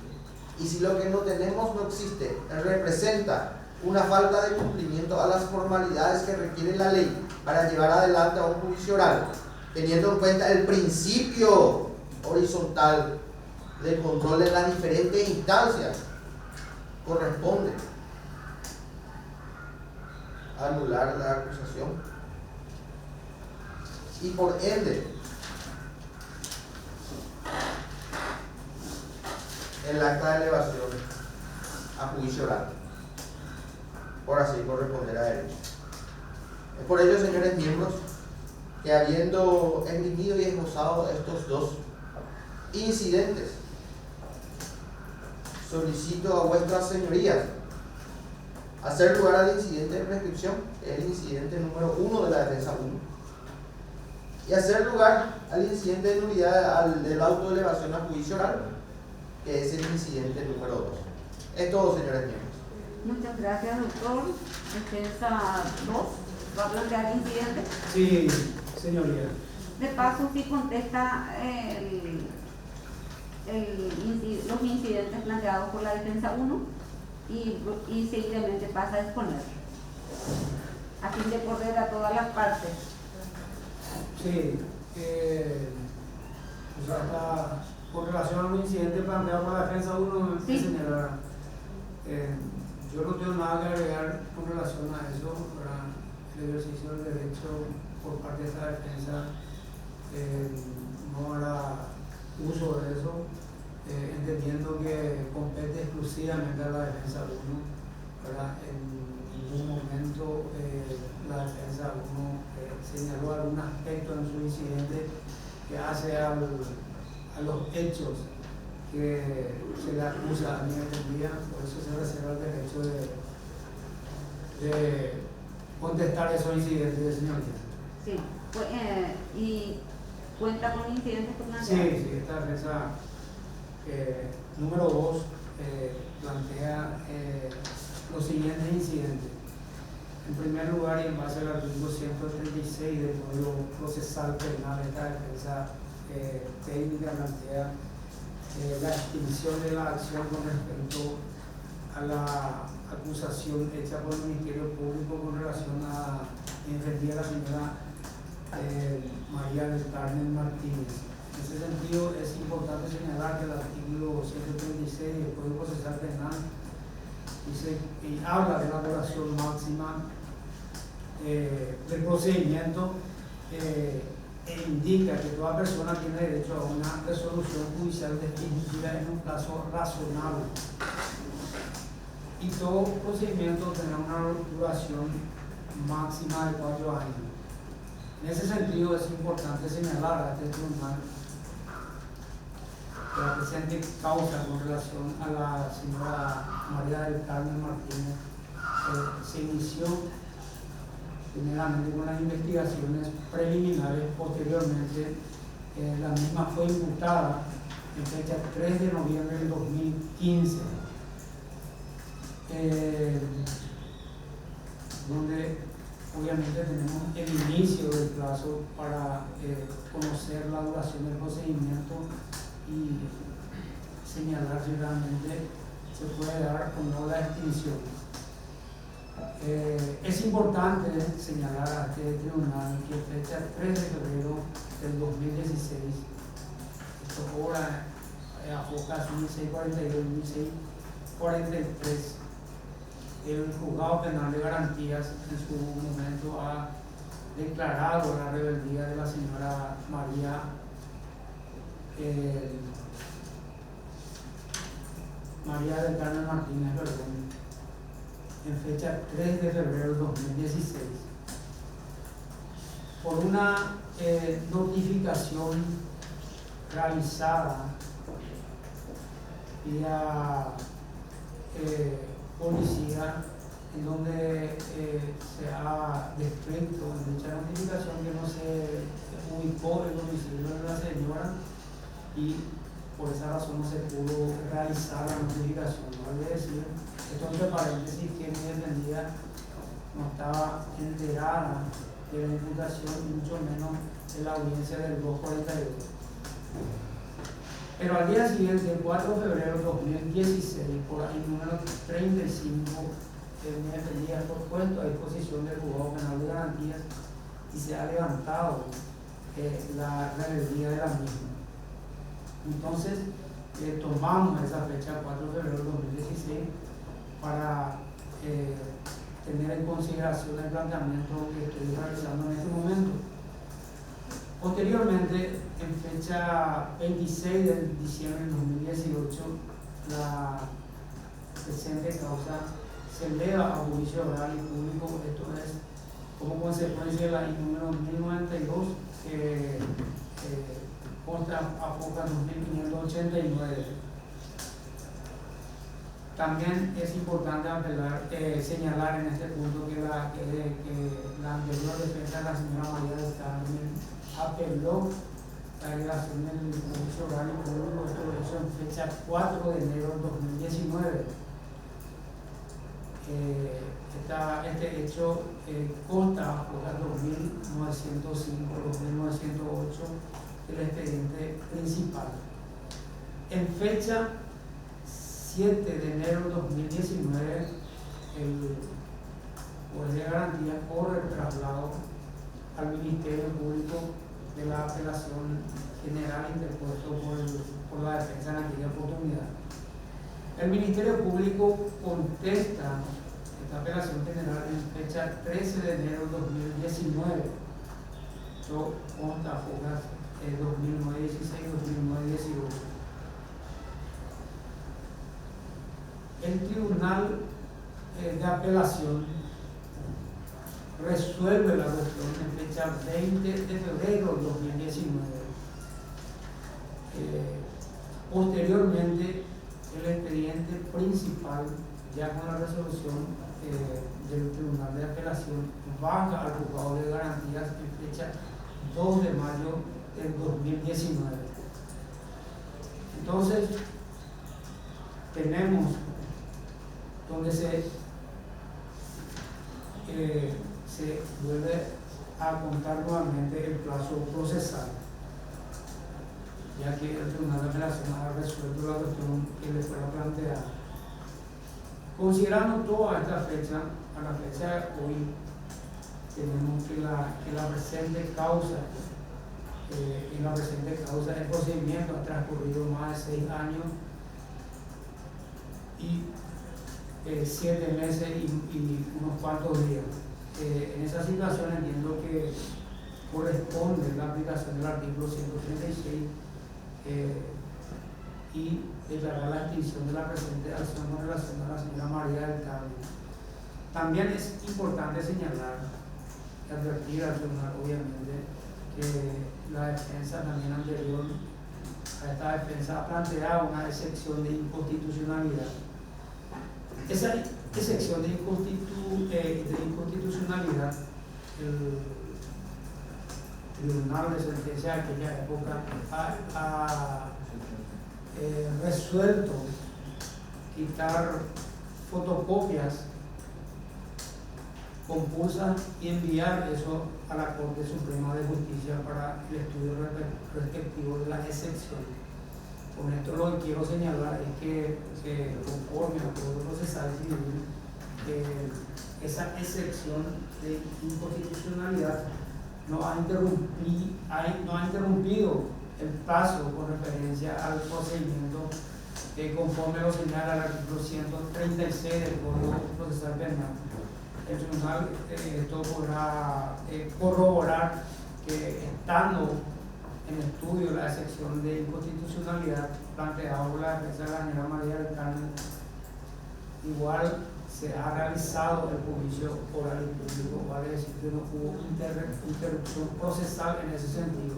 Y si lo que no tenemos no existe representa una falta de cumplimiento a las formalidades que requiere la ley para llevar adelante a un juicio oral, teniendo en cuenta el principio horizontal de control en las diferentes instancias, corresponde anular la acusación y por ende el acta de elevación a juicio oral, por así corresponder a derecho. Es por ello, señores miembros, que habiendo esgrimido y esbozado estos dos incidentes, solicito a vuestras señorías hacer lugar al incidente de prescripción, que es el incidente número 1 de la defensa 1, y hacer lugar al incidente de nulidad del auto de elevación a juicio oral, que es el incidente número 2. Es todo, señores miembros. Muchas gracias, doctor. Defensa 2, ¿va a plantear incidente? Sí, señoría. De paso, sí contesta los incidentes planteados por la defensa 1 y seguidamente pasa a exponer. a fin de correr a todas las partes. Sí, o sea, con relación al incidente planteado por la defensa 1, Sí. señora, yo no tengo nada que agregar con relación a eso, ¿verdad? El ejercicio del derecho por parte de esta defensa no hará uso de eso, entendiendo que compete exclusivamente a la defensa 1, ¿verdad? En ningún momento la defensa 1 señaló algún aspecto en su incidente que hace a los hechos que se le acusa a nivel del día. Por eso se reserva el derecho de contestar esos incidentes, señoría. Sí, y cuenta con incidentes por una Sí, esta defensa número 2 plantea los siguientes incidentes. En primer lugar, y en base al artículo 136 del Código Procesal Penal, esta defensa técnica plantea la extinción de la acción con respecto a la acusación hecha por el Ministerio Público con relación a defender a la señora María del Carmen Martínez. En ese sentido, es importante señalar que el artículo 136 del Código Procesal Penal dice y habla de la duración máxima del procedimiento e indica que toda persona tiene derecho a una resolución judicial definitiva en un plazo razonable, y todo procedimiento tendrá una duración máxima de 4 años. En ese sentido, es importante señalar a este tribunal que la presente causa con relación a la señora María del Carmen Martínez se inició primeramente con las investigaciones preliminares. Posteriormente, la misma fue imputada en fecha 3 de noviembre del 2015, donde obviamente tenemos el inicio del plazo para conocer la duración del procedimiento y señalar si realmente se puede dar o no la extinción. Es importante señalar a este tribunal que fecha 3 de febrero del 2016, esto ahora afoca 1642 1643, el Juzgado Penal de Garantías en su momento ha declarado la rebeldía de la señora María del Carmen Martínez, en fecha 3 de febrero de 2016, por una notificación realizada vía policía, en donde se ha descrito en dicha notificación que no se ubicó el domicilio de la señora y por esa razón no se pudo realizar la notificación. Vale decir, esto entre paréntesis, que mi defendida no estaba enterada de la imputación y mucho menos de la audiencia del 242. Pero al día siguiente, el 4 de febrero de 2016, por ahí número 35, mi defendida fue puesto a disposición del Juzgado Penal de Garantías y se ha levantado la rebeldía de la misma. Entonces, tomamos esa fecha, 4 de febrero de 2016, para tener en consideración el planteamiento que estoy realizando en este momento. Posteriormente, en fecha 26 de diciembre de 2018, la presente causa se eleva a juicio oral y público. Esto es como consecuencia de la I número 1092, que contra AFOCA 2589. También es importante señalar en este punto que la anterior defensa de la señora María del Carmen apeló la elevación del juicio oral y público. Esto lo hizo en fecha 4 de enero de 2019. Este hecho consta por la 2905-2908 del expediente principal. En fecha 7 de enero de 2019, el juez de garantía corre traslado al Ministerio Público de la apelación general interpuesto por la defensa en aquella oportunidad. El Ministerio Público contesta esta apelación general en fecha 13 de enero de 2019. Esto consta fojas 2009-16, 2009-18. El Tribunal de Apelación resuelve la cuestión en fecha 20 de febrero de 2019. Posteriormente, el expediente principal, ya con la resolución del Tribunal de Apelación, baja al juzgado de garantías en fecha 2 de mayo del 2019. Entonces, tenemos donde se vuelve a contar nuevamente el plazo procesal, ya que el Tribunal de Apelación ha resuelto la cuestión que le fuera planteada. Considerando toda esta fecha, a la fecha de hoy, tenemos que la presente causa, el procedimiento ha transcurrido más de 6 años y 7 meses y unos cuantos días. En esa situación entiendo que corresponde la aplicación del artículo 136 y declarar la extinción de la presente acción en relación a la señora María del Carmen. También es importante señalar y advertir al tribunal, obviamente, que la defensa también anterior a esta defensa ha planteado una excepción de inconstitucionalidad. Esa excepción de inconstitucionalidad, el tribunal de sentencia de aquella época ha resuelto quitar fotocopias compulsas y enviar eso a la Corte Suprema de Justicia para el estudio respectivo de la excepción. Con esto lo que quiero señalar es que conforme al Código Procesal Civil, esa excepción de inconstitucionalidad no ha interrumpido el plazo con referencia al procedimiento conforme lo señala el artículo 136 del Código Procesal Penal. El tribunal esto podrá corroborar que, estando en estudio la excepción de inconstitucionalidad planteada por la defensa de la señora María del Carmen, igual se ha realizado el juicio oral y público, vale decir que no hubo interrupción procesal en ese sentido,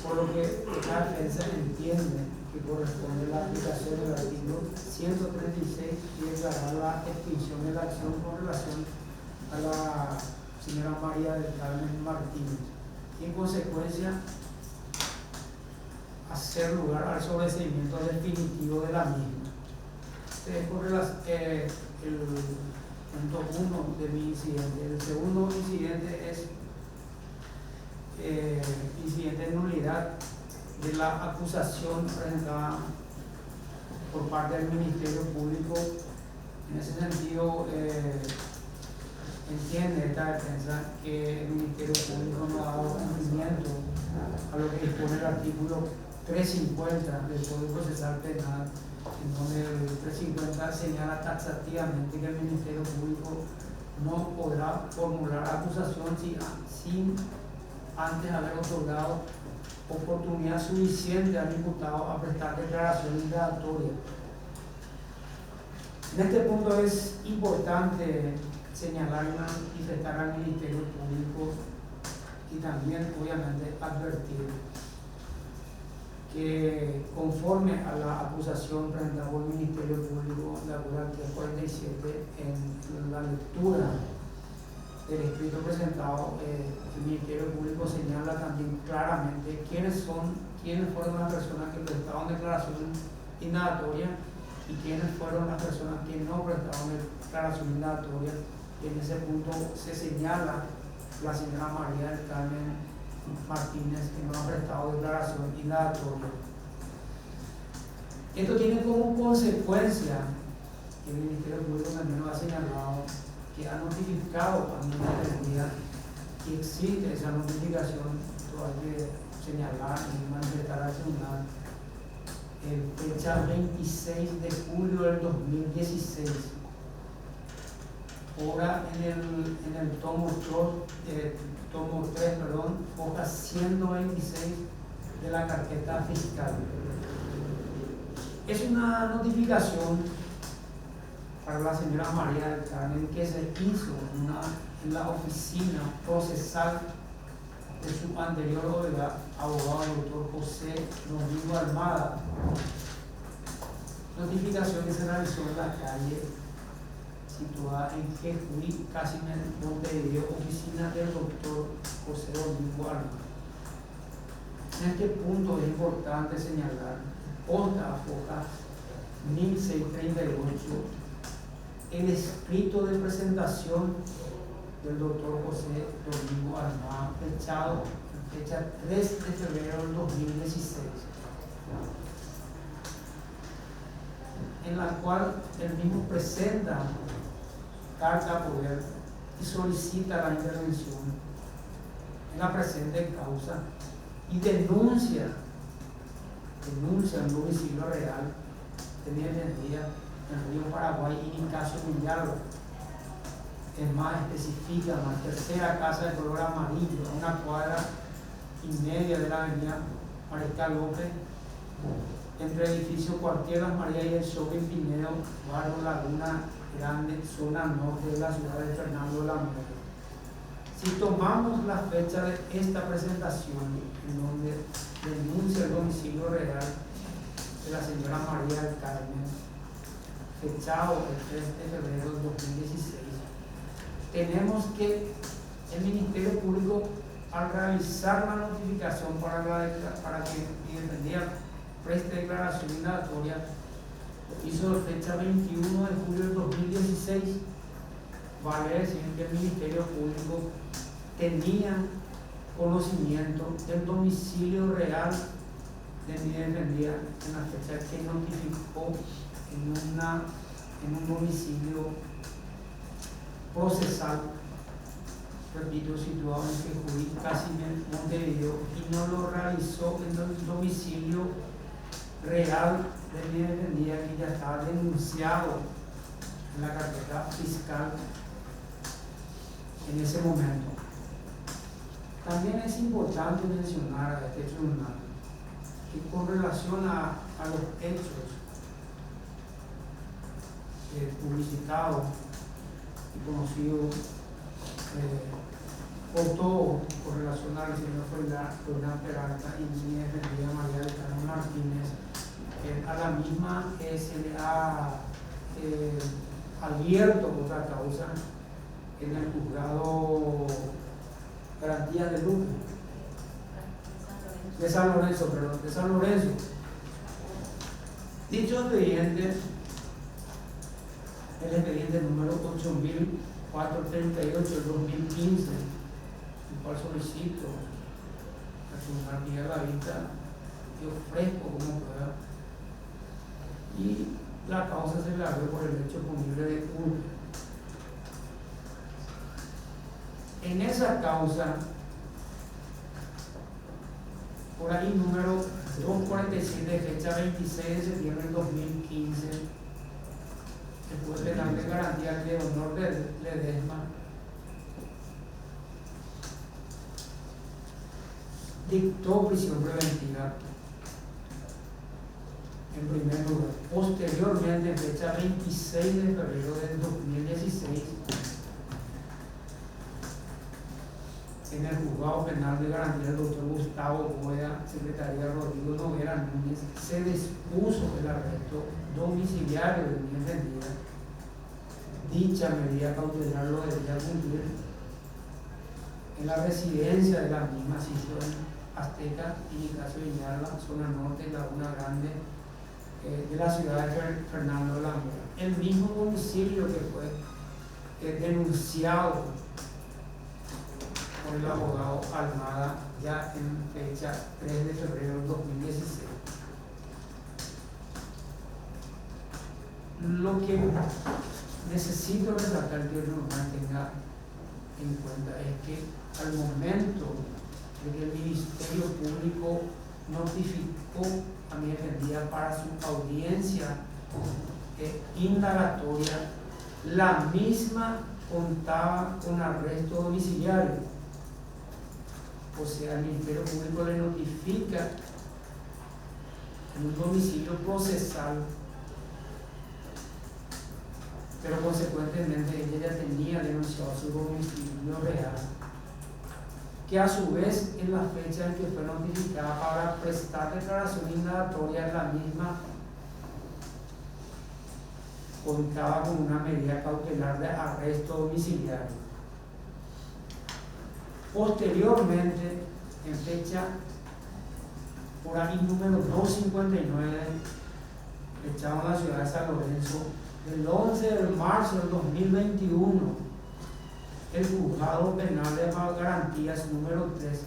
por lo que la defensa entiende que corresponde la aplicación del artículo 136 y declarar la extinción de la acción con relación a la señora María del Carmen Martínez y en consecuencia hacer lugar al sobreseimiento definitivo de la misma. El punto 1 de mi incidente. El segundo incidente es incidente de nulidad de la acusación presentada por parte del Ministerio Público. En ese sentido, entiende esta defensa que el Ministerio Público no ha dado cumplimiento a lo que dispone el artículo 350 del Código Procesal Penal, en donde el 350 señala taxativamente que el Ministerio Público no podrá formular acusación sin antes haber otorgado oportunidad suficiente al imputado a prestar declaración indagatoria. En este punto es importante señalar y manifestar al Ministerio Público y también obviamente advertir que conforme a la acusación presentada por el Ministerio Público de acuerdo al 347 en la lectura del escrito presentado, el Ministerio Público señala también claramente quiénes fueron las personas que prestaron declaración indagatoria y quiénes fueron las personas que no prestaron declaración indagatoria. En ese punto se señala la señora María del Carmen Martínez, que no ha prestado declaración indagatoria. Esto tiene como consecuencia que el Ministerio Público también lo ha señalado, que ha notificado a Minería que existe esa notificación, esto hay que señalar y manifestar al tribunal, fecha 26 de julio del 2016, ahora en el tomo 3, hoja 126 de la carpeta fiscal. Es una notificación para la señora María del Carmen que se hizo en la oficina procesal de su anterior abogado, el doctor José Domingo Almada. Notificación que se realizó en la calle situada en Jejuí, casi en el Montevideo, oficina del doctor José Domingo Almada. En este punto es importante señalar, consta a foja 1638, el escrito de presentación del doctor José Domingo Almada, fechado fecha 3 de febrero del 2016, en la cual el mismo presenta carta a poder y solicita la intervención en la presente causa y denuncia el domicilio real de Minería en Río Paraguay y Nicasio Villalba. Es más, especifica más, tercera casa de color amarillo, a una cuadra y media de la avenida Mariscal López, entre el edificio Cuartier Las Marías y el Shopping Pinedo, barrio Laguna Grande, zona norte de la ciudad de Fernando de la Mora. Si tomamos la fecha de esta presentación, en donde denuncia el domicilio real de la señora María del Carmen, fechado el 3 de febrero de 2016, tenemos que el Ministerio Público, al realizar la notificación para que Minería preste declaración indagatoria, hizo fecha 21 de julio del 2016, vale decir que el Ministerio Público tenía conocimiento del domicilio real de Minería en la fecha que notificó en un domicilio procesal, repito, situado en Jejuí, casi en Montevideo, y no lo realizó en el domicilio real de Minería, que ya estaba denunciado en la carpeta fiscal en ese momento. También es importante mencionar a este tribunal que con relación a los hechos publicitados y conocidos por todo con relación al señor Fernán Peralta y Minería María del Carmen Martínez, a la misma se le ha abierto otra causa en el juzgado Garantía de Lucro de San Lorenzo. Dicho expediente, el expediente número 8438 del 2015, el cual solicito al tribunal Miguel Lavista y ofrezco como prueba, y la causa se le abrió por el hecho punible de hurto. En esa causa, por ahí número 247 de fecha 26 de septiembre del 2015, el juez penal de garantía Leonor Ledesma dictó prisión preventiva en primer lugar. Posteriormente, en fecha 26 de febrero del 2016, en el juzgado penal de garantía del doctor Gustavo Boeda, secretaría Rodrigo Noguera Núñez, se dispuso el arresto domiciliario de Minería. Dicha medida cautelar lo debía cumplir en la residencia de la misma, sitio en Azteca y Nicasio Villalba, zona norte, Laguna Grande, de la ciudad de Fernando de la Mora. El mismo domicilio que fue denunciado por el abogado Almada ya en fecha 3 de febrero del 2016. necesito resaltar que el normal tenga en cuenta es que al momento de que el Ministerio Público notificó a mi defendida para su audiencia indagatoria, la misma contaba con arresto domiciliario. O sea, el Ministerio Público le notifica en un domicilio procesal, pero consecuentemente ella ya tenía denunciado su domicilio real, que a su vez en la fecha en que fue notificada para prestar declaración indagatoria, la misma contaba con una medida cautelar de arresto domiciliario. Posteriormente, en fecha por ahí número 259, echado en la ciudad de San Lorenzo, el 11 de marzo del 2021, el Juzgado Penal de Garantías número 3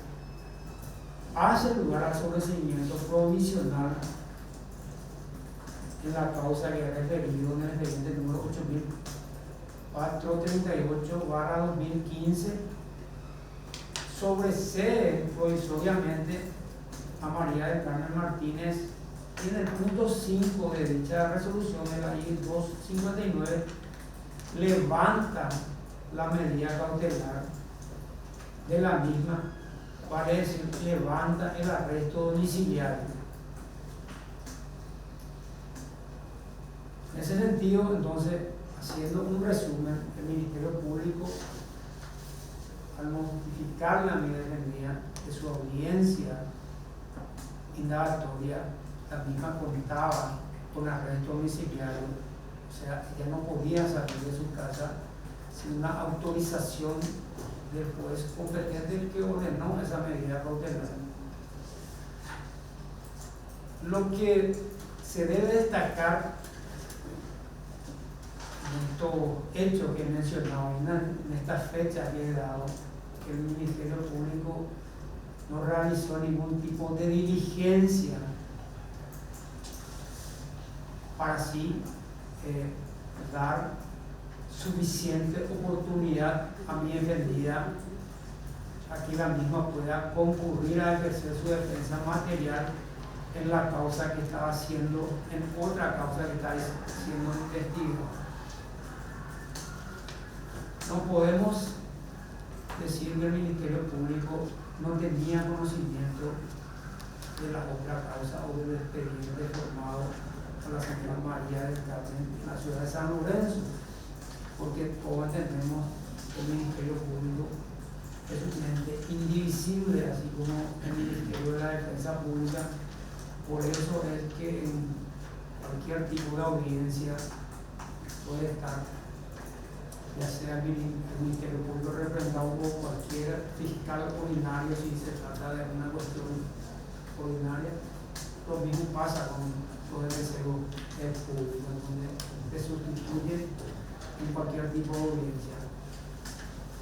hace lugar al sobreseimiento provisional en la causa que he referido en el expediente número 8438/2015, sobresee provisoriamente a María del Carmen Martínez y en el punto 5 de dicha resolución de la I 259 levanta la medida cautelar de la misma, vale decir, levanta el arresto domiciliario. En ese sentido, entonces, haciendo un resumen, el Ministerio Público, al notificarle a mi defendida de su audiencia indagatoria, la misma contaba con arresto domiciliario, o sea, ella no podía salir de su casa sin una autorización del juez competente que ordenó esa medida cautelar. Lo que se debe destacar en estos hechos que he mencionado, en estas fechas que he dado, que el Ministerio Público no realizó ningún tipo de diligencia para así dar suficiente oportunidad a mi defendida a que la misma pueda concurrir a ejercer su defensa material en la causa que estaba haciendo, en otra causa que está siendo investigada. No podemos decir que el Ministerio Público no tenía conocimiento de la otra causa o del expediente formado a la señora María del Carmen en la ciudad de San Lorenzo, porque todos entendemos que el Ministerio Público es un ente indivisible, así como el Ministerio de la Defensa Pública. Por eso es que en cualquier tipo de audiencia puede estar, ya sea el Ministerio Público representado por cualquier fiscal ordinario si se trata de una cuestión ordinaria. Lo mismo pasa con los deseos públicos, donde se sustituye en cualquier tipo de audiencia.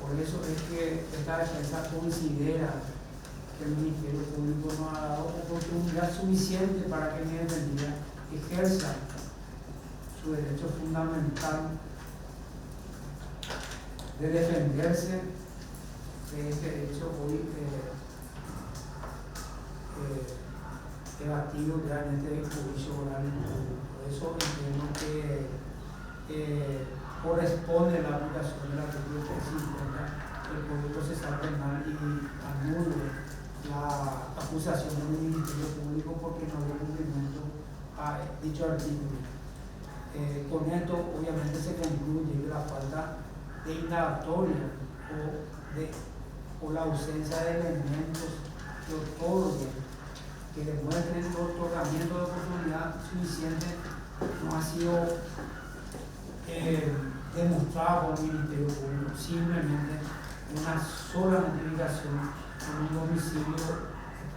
Por eso es que esta defensa considera que el Ministerio Público no ha dado oportunidad suficiente para que mi defendida ejerza su derecho fundamental de defenderse de este hecho hoy debatido ya en este juicio oral. Por eso entiendo que corresponde la aplicación del artículo 350 del Código Procesal Penal y anule la acusación del Ministerio Público porque no dio cumplimiento a dicho artículo. Con esto obviamente se concluye que la falta de indagatoria o la ausencia de elementos que otorguen, que demuestren el otorgamiento de oportunidad suficiente no ha sido demostrado por el Ministerio Público. Simplemente una sola notificación en un domicilio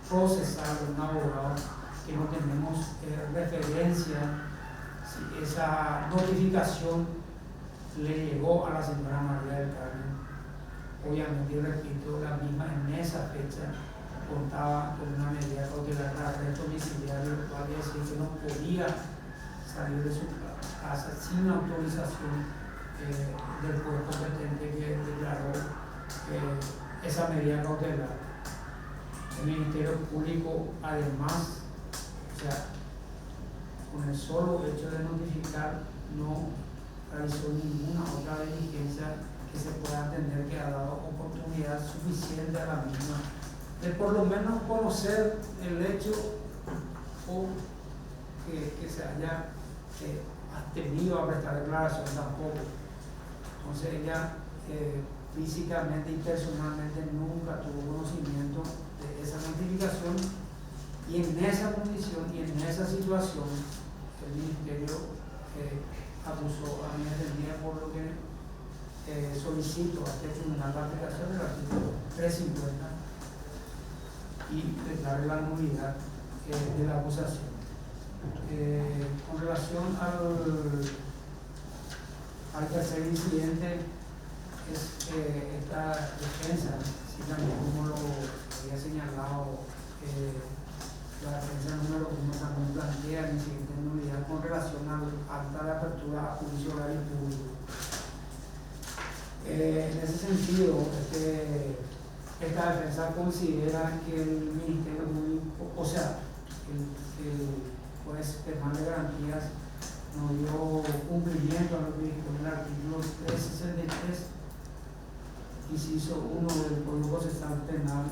procesal de un abogado que no tenemos referencia si esa notificación le llegó a la señora María del Carmen. Obviamente, y repito, la misma en esa fecha contaba con una medida cautelar de arresto domiciliario, lo cual decir que no podía salir de su casa sin autorización del juez competente que declaró esa medida cautelar. El Ministerio Público, además, o sea, con el solo hecho de notificar, no realizó ninguna otra diligencia que se pueda entender que ha dado oportunidad suficiente a la misma de por lo menos conocer el hecho o que se haya abstenido a prestar declaración tampoco. Entonces ella físicamente y personalmente nunca tuvo conocimiento de esa notificación, y en esa condición y en esa situación el Ministerio acusó a mi entendida, por lo que solicito a este tribunal la aplicación del artículo 350 y declare la nulidad de la acusación. Con relación al tercer incidente, es esta defensa, sí, también como lo había señalado, la defensa número 1 también plantea el incidente de nulidad con relación al acta de apertura a juicio oral y público. En ese sentido, esta defensa considera que el Ministerio Público, o sea, el juez penal de garantías no dio cumplimiento a lo que dispone el artículo 363, inciso 1 del Código Procesal Penal,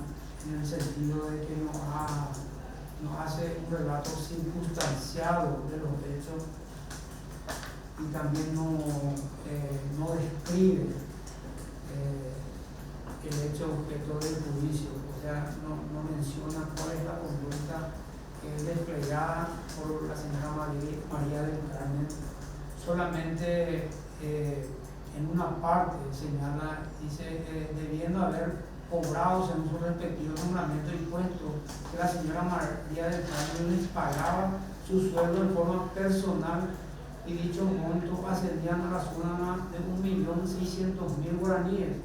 en el sentido de que no hace un relato circunstanciado de los hechos y también no describe el hecho objeto del juicio, o sea, no menciona cuál es la conducta desplegada por la señora María del Carmen. Solamente en una parte señala, dice, debiendo haber cobrado según su respectivo nombramiento y puesto que la señora María del Carmen les pagaba su sueldo en forma personal, y dicho monto ascendían a la suma de 1.600.000 guaraníes,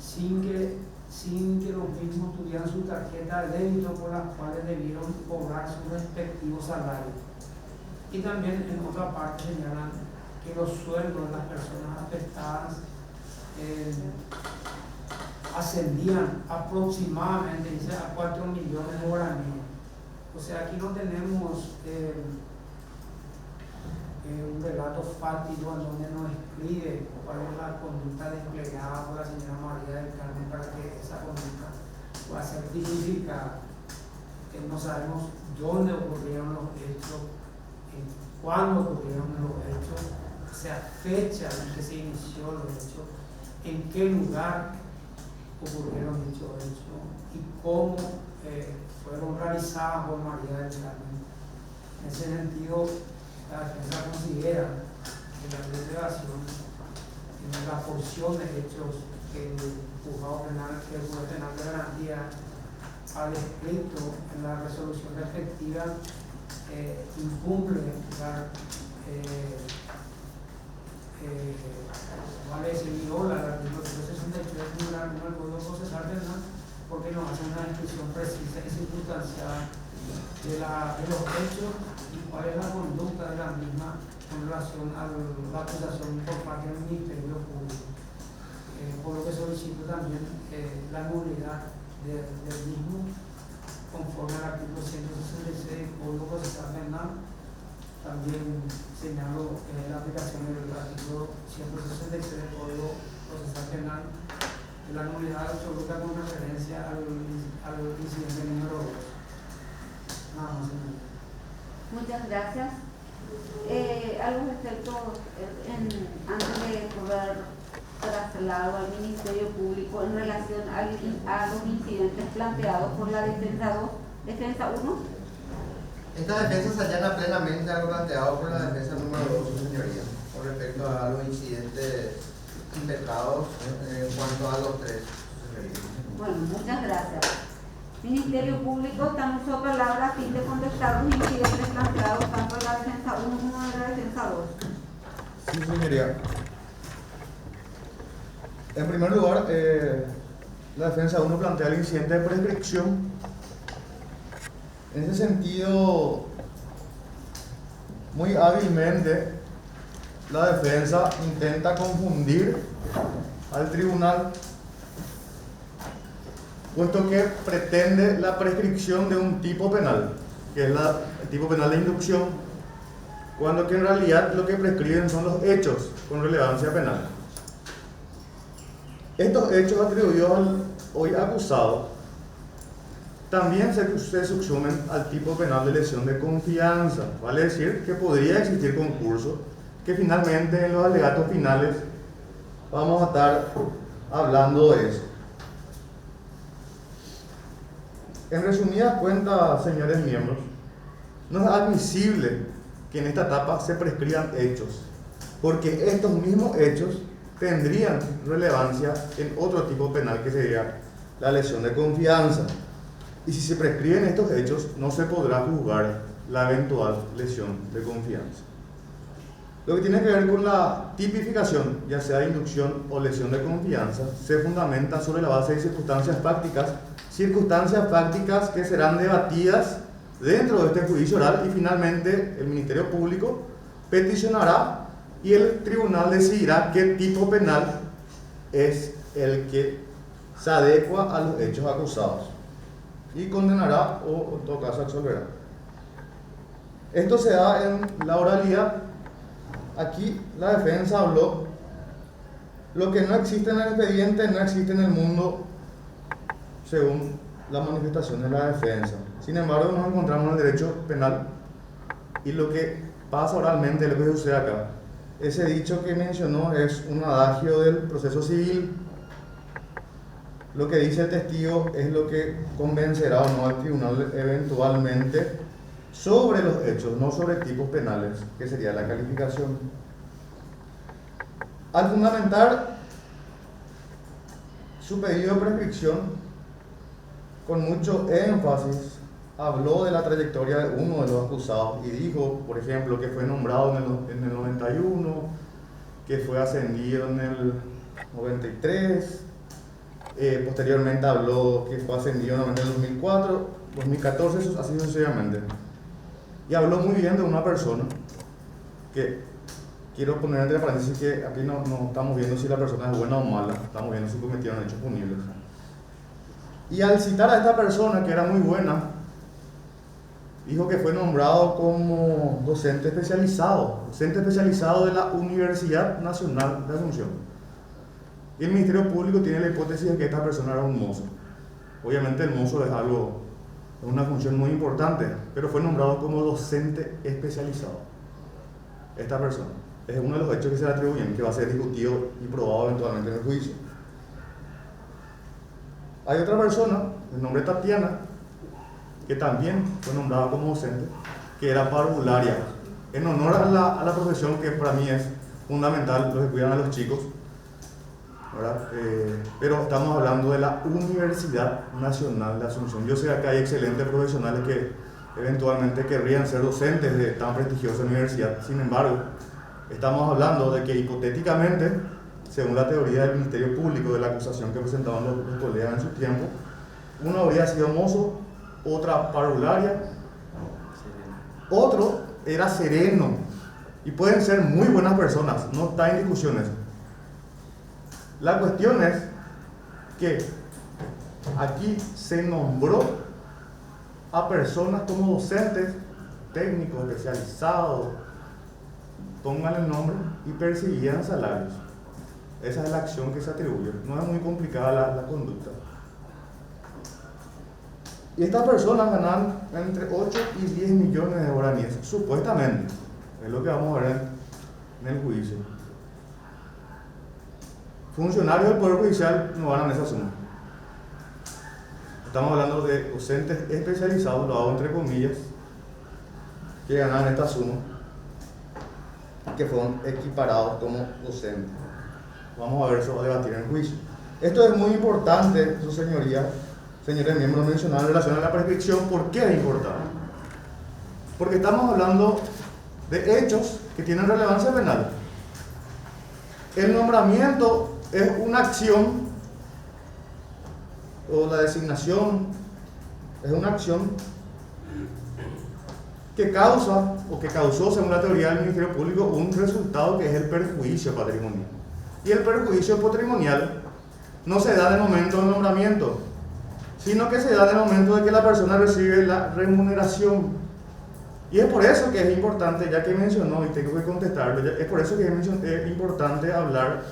sin que los mismos tuvieran su tarjeta de débito por las cuales debieron cobrar sus respectivos salarios. Y también en otra parte señalan que los sueldos de las personas afectadas ascendían aproximadamente, dice, a 4 millones de guaraníes. O sea, aquí no tenemos un relato fáctico en donde nos escribe cuál es la conducta desplegada por la señora María del Carmen para que esa conducta pueda ser tipificada. No sabemos dónde ocurrieron los hechos, cuándo ocurrieron los hechos, o sea, fecha en que se inició los hechos, en qué lugar ocurrieron dichos hechos y cómo fueron realizadas por María del Carmen. En ese sentido, la defensa considera que la delegación, en la porción de hechos que el juzgado penal, que el juez penal de garantía ha descrito en la resolución respectiva, incumple vale decir, viola el artículo 363 del Código Procesal Penal, porque nos hace una descripción precisa y circunstanciada de los hechos y cuál es la conducta de la misma con relación a la acusación por parte del Ministerio Público. Por lo que solicito también la nulidad del mismo conforme al artículo 166 del Código Procesal Penal. También señalo la aplicación del artículo 166 del Código Procesal Penal de la nulidad absoluta con referencia al incidente número 2. Nada más. Muchas gracias. Algunos efectos antes de poder trasladado al Ministerio Público en relación a los incidentes planteados por la defensa 2, defensa 1. Esta defensa se allana plenamente a lo planteado por la defensa número 2, su señoría, con respecto a los incidentes impetrados en cuanto a los tres, su señoría. Bueno, muchas gracias. Ministerio Público, está en su palabra a fin de contestar los incidentes planteados tanto en la defensa 1 como en la defensa 2. Sí, señoría. En primer lugar, la defensa 1 plantea el incidente de prescripción. En ese sentido, muy hábilmente la defensa intenta confundir al tribunal, puesto que pretende la prescripción de un tipo penal, que es el tipo penal de inducción, cuando que en realidad lo que prescriben son los hechos con relevancia penal. Estos hechos atribuidos al hoy acusado también se subsumen al tipo penal de lesión de confianza, vale decir que podría existir concurso, que finalmente en los alegatos finales vamos a estar hablando de eso. En resumidas cuentas, señores miembros, no es admisible que en esta etapa se prescriban hechos, porque estos mismos hechos tendrían relevancia en otro tipo penal que sería la lesión de confianza. Y si se prescriben estos hechos, no se podrá juzgar la eventual lesión de confianza. Lo que tiene que ver con la tipificación, ya sea de inducción o lesión de confianza, se fundamenta sobre la base de circunstancias fácticas que serán debatidas dentro de este juicio oral, y finalmente el Ministerio Público peticionará y el tribunal decidirá qué tipo penal es el que se adecua a los hechos acusados y condenará o en todo caso absolverá. Esto se da en la oralidad. Aquí la defensa habló: lo que no existe en el expediente no existe en el mundo, según la manifestación de la defensa. Sin embargo, nos encontramos en el derecho penal y lo que pasa oralmente, lo que sucede acá, ese dicho que mencionó es un adagio del proceso civil. Lo que dice el testigo es lo que convencerá o no al tribunal eventualmente sobre los hechos, no sobre tipos penales, que sería la calificación. Al fundamentar su pedido de prescripción, con mucho énfasis, habló de la trayectoria de uno de los acusados y dijo, por ejemplo, que fue nombrado en el 91, que fue ascendido en el 93, posteriormente habló que fue ascendido en el 2004, 2014, así sucesivamente. Y habló muy bien de una persona que quiero poner entre paréntesis que aquí no estamos viendo si la persona es buena o mala, estamos viendo si cometieron hechos punibles. Y al citar a esta persona que era muy buena, dijo que fue nombrado como docente especializado de la Universidad Nacional de Asunción. Y el Ministerio Público tiene la hipótesis de que esta persona era un mozo. Obviamente el mozo es una función muy importante, pero fue nombrado como docente especializado. Esta persona es uno de los hechos que se le atribuyen, que va a ser discutido y probado eventualmente en el juicio. Hay otra persona, de nombre Tatiana, que también fue nombrada como docente, que era parvularia, en honor a la profesión que para mí es fundamental, los que cuidan a los chicos, ¿verdad? Pero estamos hablando de la Universidad Nacional de Asunción. Yo sé que acá hay excelentes profesionales que eventualmente querrían ser docentes de tan prestigiosa universidad. Sin embargo, estamos hablando de que hipotéticamente, según la teoría del Ministerio Público, de la acusación que presentaban los colegas en su tiempo, uno habría sido mozo, otra parvularia, otro era sereno, y pueden ser muy buenas personas, no está en discusión eso. La cuestión es que aquí se nombró a personas como docentes, técnicos especializados, pónganle el nombre, y percibían salarios. Esa es la acción que se atribuye, no es muy complicada la conducta. Y estas personas ganan entre 8 y 10 millones de guaraníes, supuestamente. Es lo que vamos a ver en el juicio. Funcionarios del Poder Judicial no ganan esa suma. Estamos hablando de docentes especializados, lo hago entre comillas, que ganan esta suma, que fueron equiparados como docentes. Vamos a ver eso, a debatir en el juicio. Esto es muy importante, su señoría, señores miembros, mencionar en relación a la prescripción. ¿Por qué es importante? Porque estamos hablando de hechos que tienen relevancia penal. El nombramiento es una acción, o la designación es una acción que causa o que causó, según la teoría del Ministerio Público, un resultado que es el perjuicio patrimonial. Y el perjuicio patrimonial no se da en el momento del nombramiento, sino que se da en el momento de que la persona recibe la remuneración. Y es por eso que es importante, ya que mencionó, y tengo que contestarlo, es por eso que es importante hablar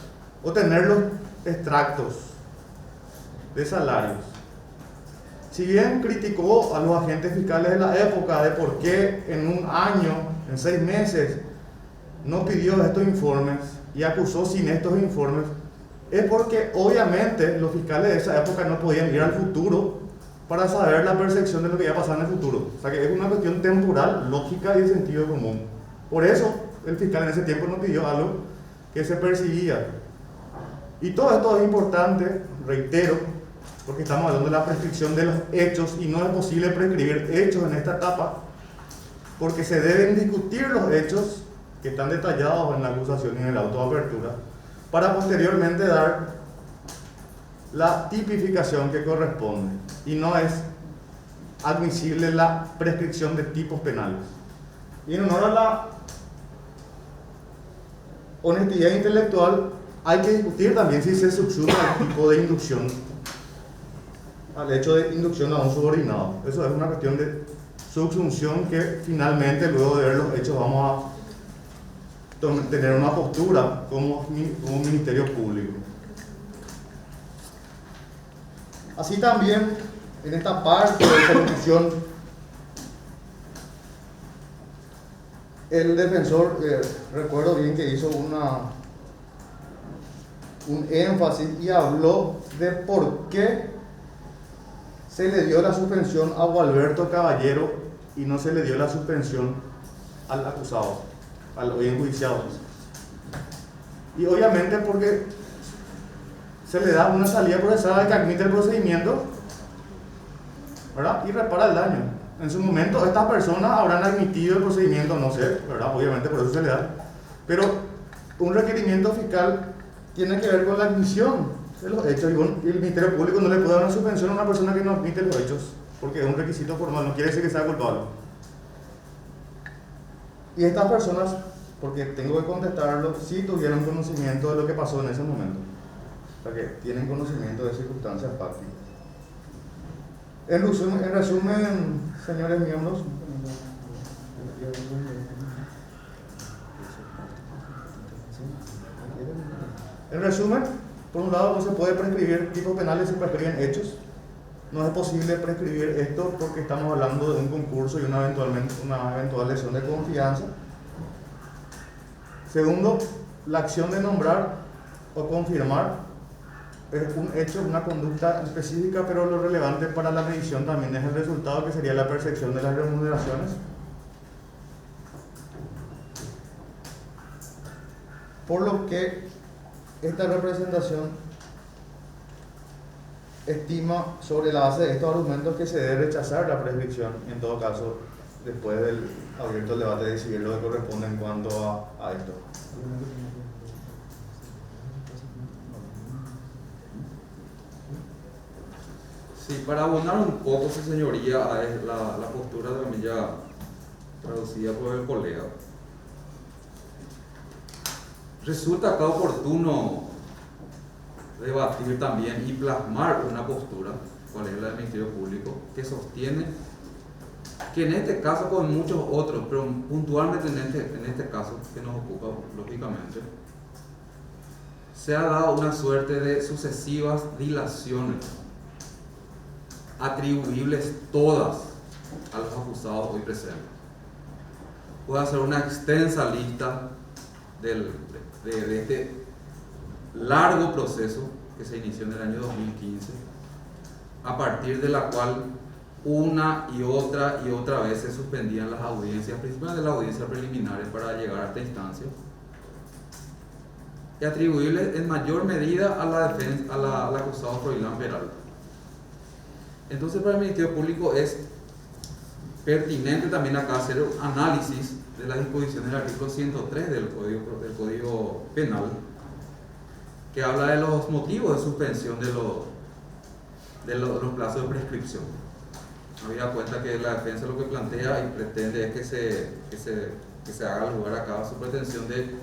o tener los extractos de salarios. Si bien criticó a los agentes fiscales de la época de por qué en un año, en 6 meses, no pidió estos informes y acusó sin estos informes, es porque obviamente los fiscales de esa época no podían ir al futuro para saber la percepción de lo que iba a pasar en el futuro. O sea que es una cuestión temporal, lógica y de sentido común. Por eso el fiscal en ese tiempo no pidió algo que se percibía. Y todo esto es importante, reitero, porque estamos hablando de la prescripción de los hechos y no es posible prescribir hechos en esta etapa, porque se deben discutir los hechos que están detallados en la acusación y en el auto de apertura, para posteriormente dar la tipificación que corresponde. Y no es admisible la prescripción de tipos penales. Y en honor a la honestidad intelectual, hay que discutir también si se subsuma el tipo de inducción al hecho de inducción a un subordinado. Eso es una cuestión de subsunción que finalmente, luego de ver los hechos, vamos a tener una postura como Ministerio Público. Así también, en esta parte de la discusión, el defensor, recuerdo bien que hizo un énfasis y habló de por qué se le dio la suspensión a Gualberto Caballero y no se le dio la suspensión al acusado, al hoy enjuiciado. Y obviamente porque se le da una salida procesal que admite el procedimiento, ¿verdad? Y repara el daño. En su momento estas personas habrán admitido el procedimiento, no sé, ¿verdad? Obviamente por eso se le da. Pero un requerimiento fiscal tiene que ver con la admisión de los hechos, y el Ministerio Público no le puede dar una suspensión a una persona que no admite los hechos, porque es un requisito formal, no quiere decir que sea culpable. Y estas personas, porque tengo que contestarlo, sí tuvieron conocimiento de lo que pasó en ese momento, o sea que tienen conocimiento de circunstancias fácticas. En resumen, señores miembros, por un lado, no se puede prescribir tipos penales, se prescriben hechos. No es posible prescribir esto porque estamos hablando de un concurso y una eventual lesión de confianza. Segundo, la acción de nombrar o confirmar es un hecho, una conducta específica, pero lo relevante para la medición también es el resultado, que sería la percepción de las remuneraciones. Por lo que esta representación estima, sobre la base de estos argumentos, que se debe rechazar la prescripción, en todo caso, después del abierto el debate, de decidir lo que corresponde en cuanto a esto. Sí, para abonar un poco, su señoría, a la postura también ya traducida por el colega. Resulta acá oportuno debatir también y plasmar una postura, cual es la del Ministerio Público, que sostiene que en este caso, con muchos otros, pero puntualmente en este caso que nos ocupa, lógicamente, se ha dado una suerte de sucesivas dilaciones, atribuibles todas a los acusados hoy presentes. Puedo hacer una extensa lista de este largo proceso que se inició en el año 2015, a partir de la cual una y otra vez se suspendían las audiencias, principalmente las audiencias preliminares, para llegar a esta instancia, y atribuible en mayor medida a la defensa, al acusado Froilán Peralta. Entonces, para el Ministerio Público es pertinente también acá hacer un análisis de las disposiciones del artículo 103 del Código Penal, que habla de los motivos de suspensión de los plazos de prescripción. habida cuenta que la defensa lo que plantea y pretende es que se haga lugar acá su pretensión de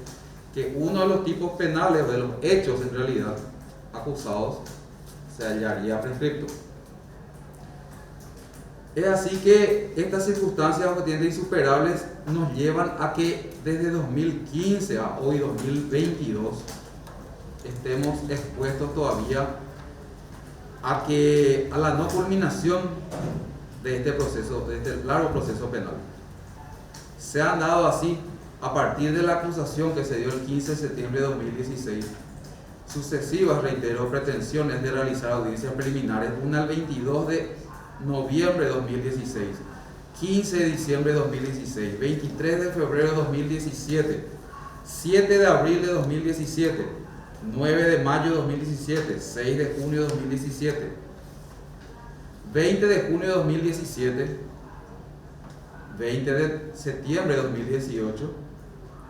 que uno de los tipos penales o de los hechos en realidad acusados se hallaría prescripto. Es así que estas circunstancias objetivamente insuperables nos llevan a que desde 2015 a hoy 2022 estemos expuestos todavía a la no culminación de este proceso, de este largo proceso penal. Se han dado así, a partir de la acusación que se dio el 15 de septiembre de 2016, sucesivas, reitero, pretensiones de realizar audiencias preliminares, una el 22 de noviembre de 2016, 15 de diciembre de 2016, 23 de febrero de 2017, 7 de abril de 2017, 9 de mayo de 2017, 6 de junio de 2017, 20 de junio de 2017, 20 de septiembre de 2018,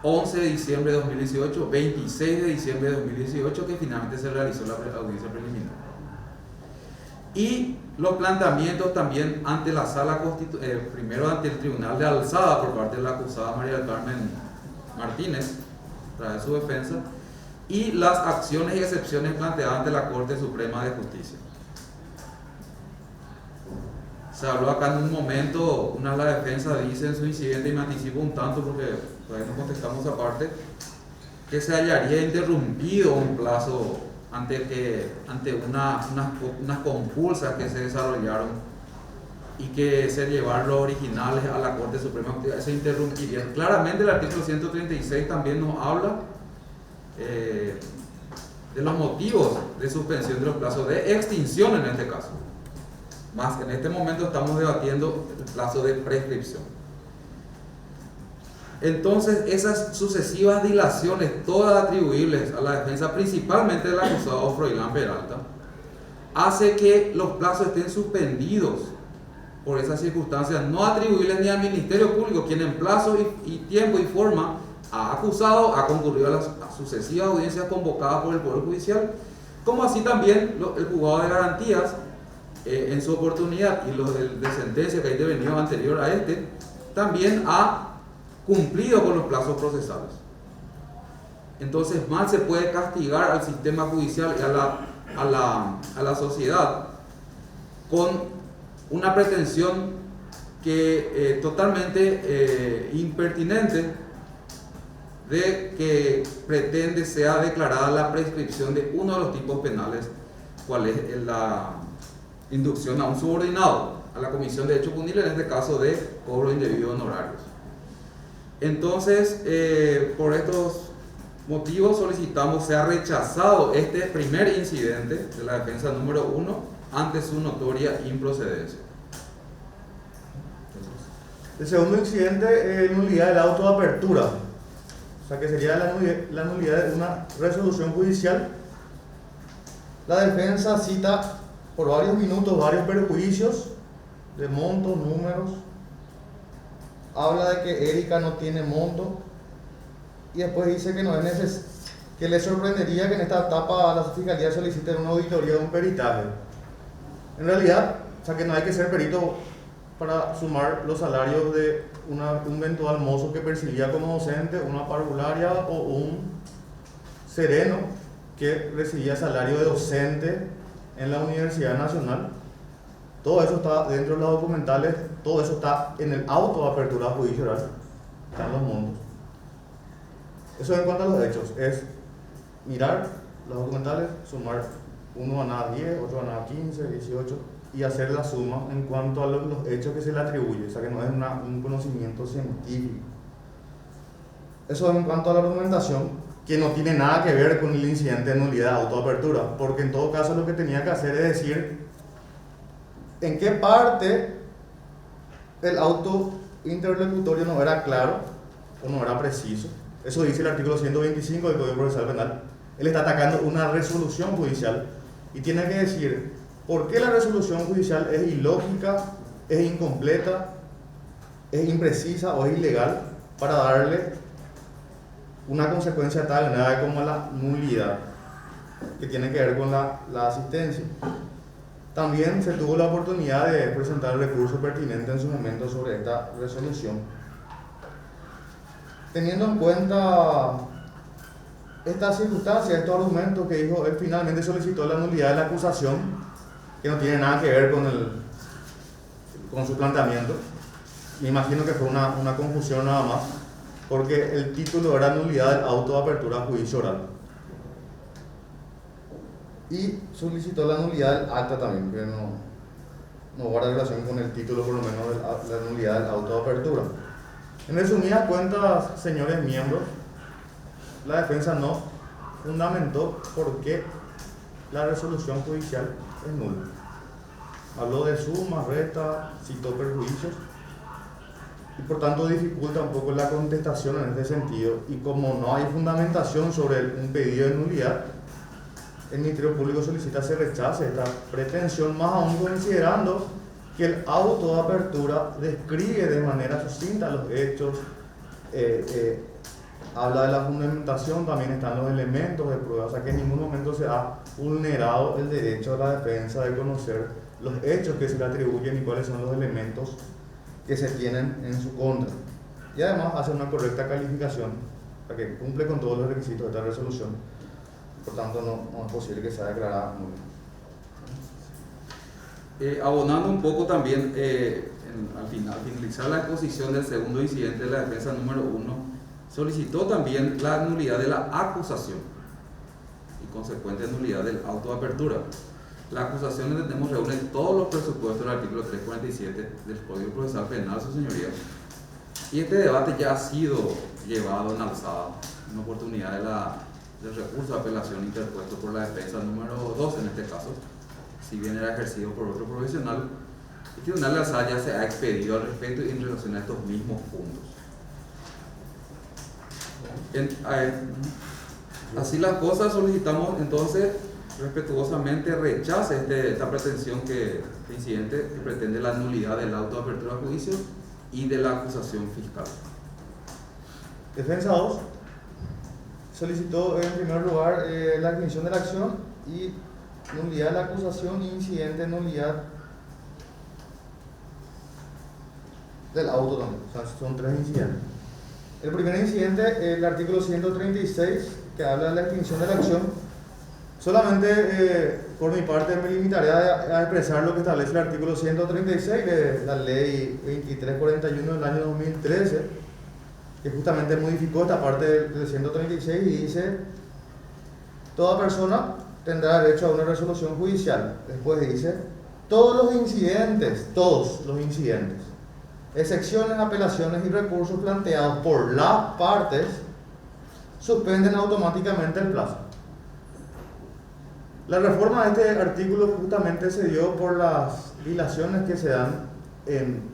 11 de diciembre de 2018, 26 de diciembre de 2018, que finalmente se realizó la audiencia preliminar. Y los planteamientos también ante la sala primero ante el Tribunal de Alzada por parte de la acusada María del Carmen Martínez, tras su defensa, y las acciones y excepciones planteadas ante la Corte Suprema de Justicia. Se habló acá en un momento, una de las defensas dice en su incidente, y me anticipo un tanto porque todavía no contestamos aparte, que se hallaría interrumpido un plazo ante unas compulsas que se desarrollaron y que se llevaron los originales a la Corte Suprema, se interrumpiría. Claramente el artículo 136 también nos habla de los motivos de suspensión de los plazos, de extinción en este caso. Más en este momento estamos debatiendo el plazo de prescripción. Entonces, esas sucesivas dilaciones, todas atribuibles a la defensa, principalmente del acusado Froilán Peralta, hace que los plazos estén suspendidos por esas circunstancias no atribuibles ni al Ministerio Público, quien en plazo y tiempo y forma ha acusado, ha concurrido a las sucesivas audiencias convocadas por el Poder Judicial, como así también el juzgado de garantías en su oportunidad y los de sentencia que ha intervenido anterior a este, también ha cumplido con los plazos procesales. Entonces, mal se puede castigar al sistema judicial y a la sociedad con una pretensión que totalmente impertinente de que pretende sea declarada la prescripción de uno de los tipos penales, cual es la inducción a un subordinado, a la comisión de hecho punible, en este caso de cobro indebido de honorarios. Entonces, por estos motivos solicitamos sea rechazado este primer incidente de la defensa número 1 ante su notoria improcedencia. El segundo incidente es nulidad del auto de apertura, o sea que sería la nulidad de una resolución judicial. La defensa cita por varios minutos varios perjuicios de montos, números, habla de que Erika no tiene monto y después dice que no es necesario, que le sorprendería que en esta etapa la fiscalía solicite una auditoría de un peritaje. En realidad, o sea que no hay que ser perito para sumar los salarios de un eventual mozo que percibía como docente, una parvularia o un sereno que recibía salario de docente en la Universidad Nacional. Todo eso está dentro de los documentales, todo eso está en el auto de apertura de juicio oral, están los montos. Eso en cuanto a los hechos, es mirar los documentales, sumar, uno va a nada 10, otro va a nada 15, 18, y hacer la suma en cuanto a los hechos que se le atribuye, o sea que no es un conocimiento científico. Eso en cuanto a la argumentación, que no tiene nada que ver con el incidente de nulidad de autoapertura, porque en todo caso lo que tenía que hacer es decir en qué parte el auto interlocutorio no era claro o no era preciso. Eso dice el artículo 125 del Código Procesal Penal. Él está atacando una resolución judicial y tiene que decir por qué la resolución judicial es ilógica, es incompleta, es imprecisa o es ilegal para darle una consecuencia tan grave como la nulidad, que tiene que ver con la asistencia. También se tuvo la oportunidad de presentar el recurso pertinente en su momento sobre esta resolución. Teniendo en cuenta estas circunstancias, estos argumentos que dijo, él finalmente solicitó la nulidad de la acusación, que no tiene nada que ver con su planteamiento. Me imagino que fue una confusión nada más, porque el título era nulidad del auto de apertura a juicio oral. Y solicitó la nulidad del acta también, que no guarda relación con el título, por lo menos de la nulidad del auto de apertura. En resumidas cuentas, señores miembros, la defensa no fundamentó por qué la resolución judicial es nula. Habló de sumas, restas, citó perjuicios y por tanto dificulta un poco la contestación en este sentido. Y como no hay fundamentación sobre un pedido de nulidad, el Ministerio Público solicita se rechace esta pretensión, más aún considerando que el auto de apertura describe de manera sucinta los hechos, habla de la fundamentación, también están los elementos de prueba, o sea que en ningún momento se ha vulnerado el derecho a la defensa de conocer los hechos que se le atribuyen y cuáles son los elementos que se tienen en su contra. Y además hace una correcta calificación, para que cumple con todos los requisitos de esta resolución, por tanto no es posible que sea declarada nula. Abonando un poco también, al finalizar la exposición del segundo incidente de la defensa número 1, solicitó también la nulidad de la acusación y consecuente nulidad del auto de apertura. La acusación, entendemos, reúne todos los presupuestos del artículo 347 del Código Procesal Penal, su señoría. Y este debate ya ha sido llevado en alzada en oportunidad del recurso de apelación interpuesto por la defensa número 2 en este caso, si bien era ejercido por otro profesional. El Tribunal de Alzada ya se ha expedido al respecto y en relación a estos mismos puntos. Así las cosas, solicitamos entonces respetuosamente rechace esta pretensión este incidente que pretende la nulidad del auto de apertura a juicio y de la acusación fiscal. Defensa 2 solicitó en primer lugar la admisión de la acción y nulidad de la acusación y incidente nulidad del auto también, o sea, son 3 incidentes. El primer incidente, el artículo 136, que habla de la extinción de la acción. Solamente por mi parte me limitaré a expresar lo que establece el artículo 136 de la ley 2341 del año 2013, que justamente modificó esta parte del 136 y dice: toda persona tendrá derecho a una resolución judicial. Después dice: todos los incidentes, excepciones, apelaciones y recursos planteados por las partes suspenden automáticamente el plazo. La reforma de este artículo justamente se dio por las dilaciones que se dan en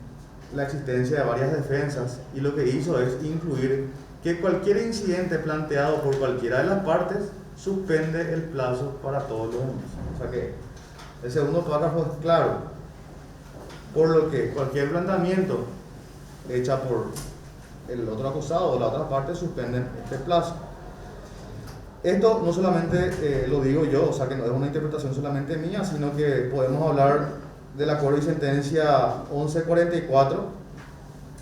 la existencia de varias defensas, y lo que hizo es incluir que cualquier incidente planteado por cualquiera de las partes suspende el plazo para todos los demás. O sea que el segundo párrafo es claro, por lo que cualquier planteamiento hecha por el otro acusado o la otra parte suspenden este plazo. Esto no solamente lo digo yo, o sea que no es una interpretación solamente mía, sino que podemos hablar del acuerdo y sentencia 1144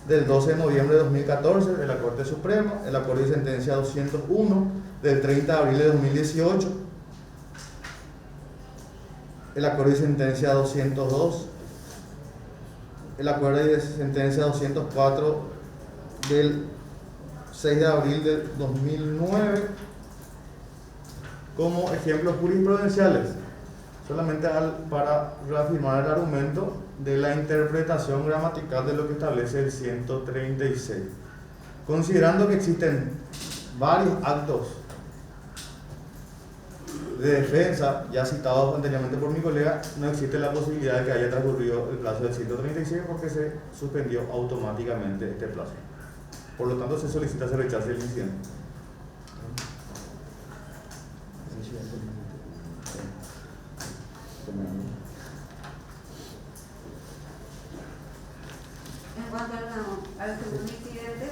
del 12 de noviembre de 2014 de la Corte Suprema, el acuerdo y sentencia 201 del 30 de abril de 2018, el acuerdo y sentencia 202, el acuerdo y sentencia 204 del 6 de abril de 2009, como ejemplos jurisprudenciales, solamente para reafirmar el argumento de la interpretación gramatical de lo que establece el 136. Considerando que existen varios actos de defensa ya citados anteriormente por mi colega, no existe la posibilidad de que haya transcurrido el plazo del 136 porque se suspendió automáticamente este plazo. Por lo tanto, se solicita se rechace el incidente. En cuanto al segundo incidente,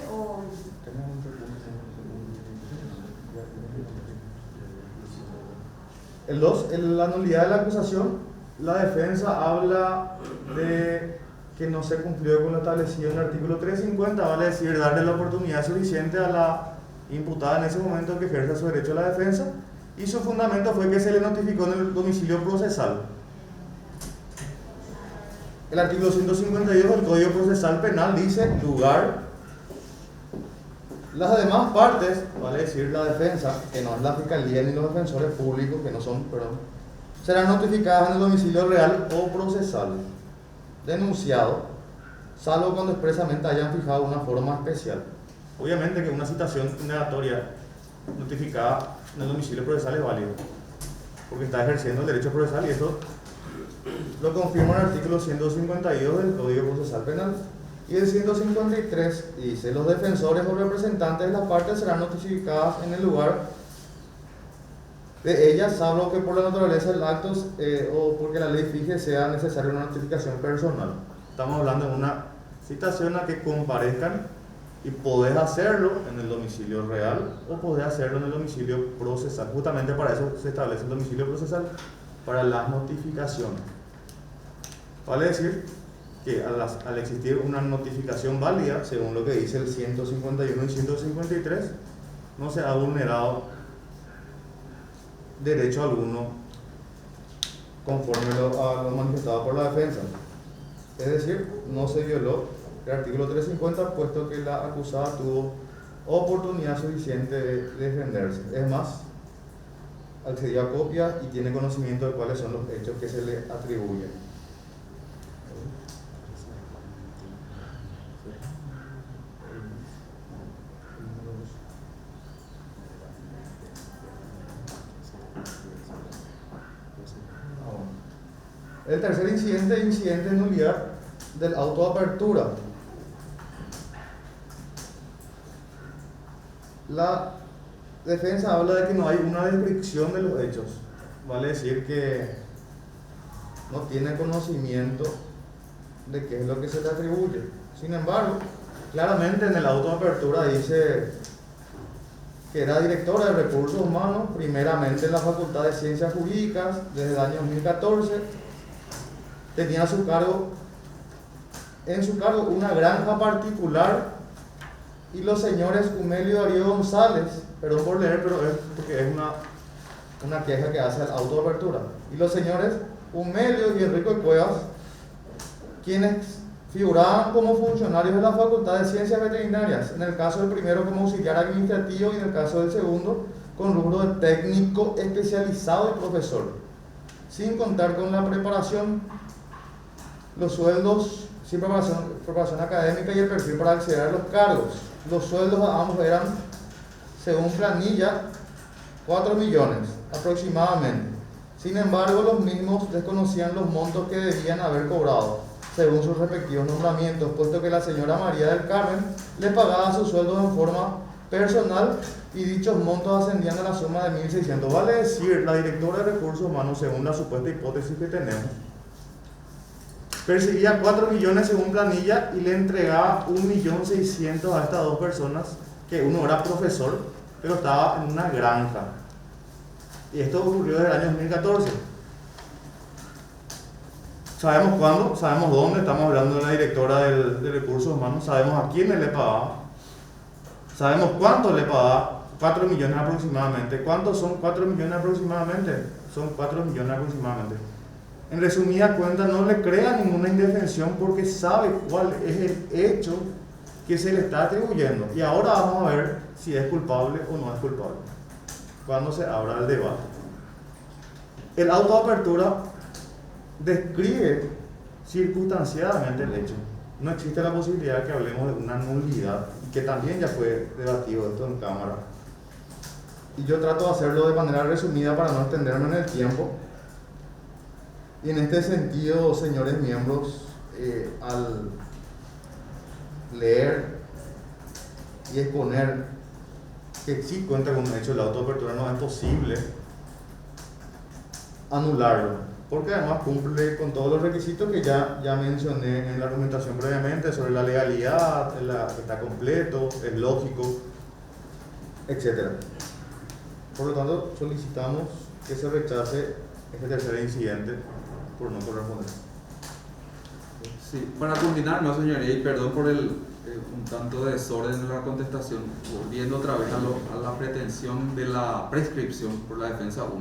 El 2, la nulidad de la acusación, la defensa habla de que no se cumplió con lo establecido en el artículo 350, vale decir, darle la oportunidad suficiente a la imputada en ese momento que ejerza su derecho a la defensa, y su fundamento fue que se le notificó en el domicilio procesal. El artículo 152 del Código Procesal Penal dice lugar. Las demás partes, vale decir la defensa, que no es la fiscalía ni los defensores públicos, que no son, perdón, serán notificadas en el domicilio real o procesal denunciado, salvo cuando expresamente hayan fijado una forma especial. Obviamente que una citación indagatoria notificada en el domicilio procesal es válido, porque está ejerciendo el derecho procesal, y eso lo confirma el artículo 152 del Código Procesal Penal. Y el 153 dice: los defensores o representantes de las partes serán notificadas en el lugar de ellas, salvo que por la naturaleza del acto o porque la ley fije sea necesaria una notificación personal. Estamos hablando de una citación en la que comparezcan, y podés hacerlo en el domicilio real o podés hacerlo en el domicilio procesal. Justamente para eso se establece el domicilio procesal, para las notificaciones. Vale decir que al existir una notificación válida, según lo que dice el 151 y 153, no se ha vulnerado derecho alguno conforme a lo manifestado por la defensa. Es decir, no se violó el artículo 350, puesto que la acusada tuvo oportunidad suficiente de defenderse. Es más, accedió a copia y tiene conocimiento de cuáles son los hechos que se le atribuyen. El tercer incidente de nulidad del auto de apertura. La defensa habla de que no hay una descripción de los hechos, vale decir que no tiene conocimiento de qué es lo que se le atribuye. Sin embargo, claramente en el auto de apertura dice que era directora de recursos humanos, primeramente en la Facultad de Ciencias Jurídicas desde el año 2014. Tenía en su cargo una granja particular, y los señores Humelio Darío González, perdón por leer, pero es porque es una queja que hace el auto de apertura, y los señores Humelio y Enrico Cuevas, quienes figuraban como funcionarios de la Facultad de Ciencias Veterinarias, en el caso del primero como auxiliar administrativo y en el caso del segundo con rubro de técnico especializado y profesor, sin contar con la preparación, los sueldos, sin preparación académica y el perfil para acceder a los cargos. Los sueldos a ambos eran, según planilla, 4 millones aproximadamente. Sin embargo, los mismos desconocían los montos que debían haber cobrado según sus respectivos nombramientos, puesto que la señora María del Carmen le pagaba sus sueldos en forma personal, y dichos montos ascendían a la suma de 1.600. Vale decir, la directora de recursos humanos, según la supuesta hipótesis que tenemos, percibía 4 millones según planilla y le entregaba 1.600.000 a estas dos personas, que uno era profesor, pero estaba en una granja. Y esto ocurrió desde el año 2014. Sabemos cuándo, sabemos dónde, estamos hablando de la directora de recursos humanos, sabemos a quiénes le pagaba, sabemos cuánto le pagaba, 4 millones aproximadamente. ¿Cuántos son 4 millones aproximadamente? Son 4 millones aproximadamente. En resumida cuenta, no le crea ninguna indefensión porque sabe cuál es el hecho que se le está atribuyendo. Y ahora vamos a ver si es culpable o no es culpable, cuando se abra el debate. El auto de apertura describe circunstanciadamente el hecho. No existe la posibilidad de que hablemos de una nulidad, que también ya fue debatido esto en cámara. Y yo trato de hacerlo de manera resumida para no extenderme en el tiempo. Y en este sentido, señores miembros, al leer y exponer que sí cuenta con un hecho de la autoapertura, no es posible anularlo, porque además cumple con todos los requisitos que ya mencioné en la argumentación previamente sobre la legalidad, está completo, es lógico, etc. Por lo tanto, solicitamos que se rechace este tercer incidente por no corresponder. Sí, para culminar, no señoría, y perdón por un tanto de desorden en la contestación, volviendo otra vez a la pretensión de la prescripción por la defensa 1,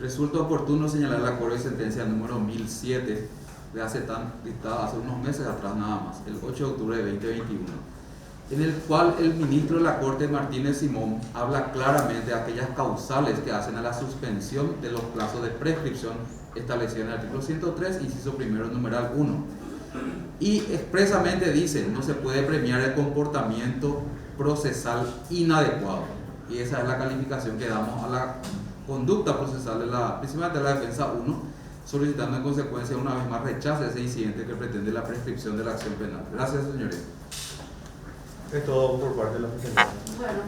resulta oportuno señalar el acuerdo de sentencia número 1007 de hace unos meses atrás nada más, el 8 de octubre de 2021, en el cual el ministro de la Corte, Martínez Simón, habla claramente de aquellas causales que hacen a la suspensión de los plazos de prescripción establecidos en el artículo 103, inciso primero, numeral 1. Y expresamente dice, no se puede premiar el comportamiento procesal inadecuado. Y esa es la calificación que damos a la conducta procesal, principalmente de la defensa 1, solicitando en consecuencia una vez más rechace ese incidente que pretende la prescripción de la acción penal. Gracias, señoría. Es todo por parte de la Fiscalía. Bueno.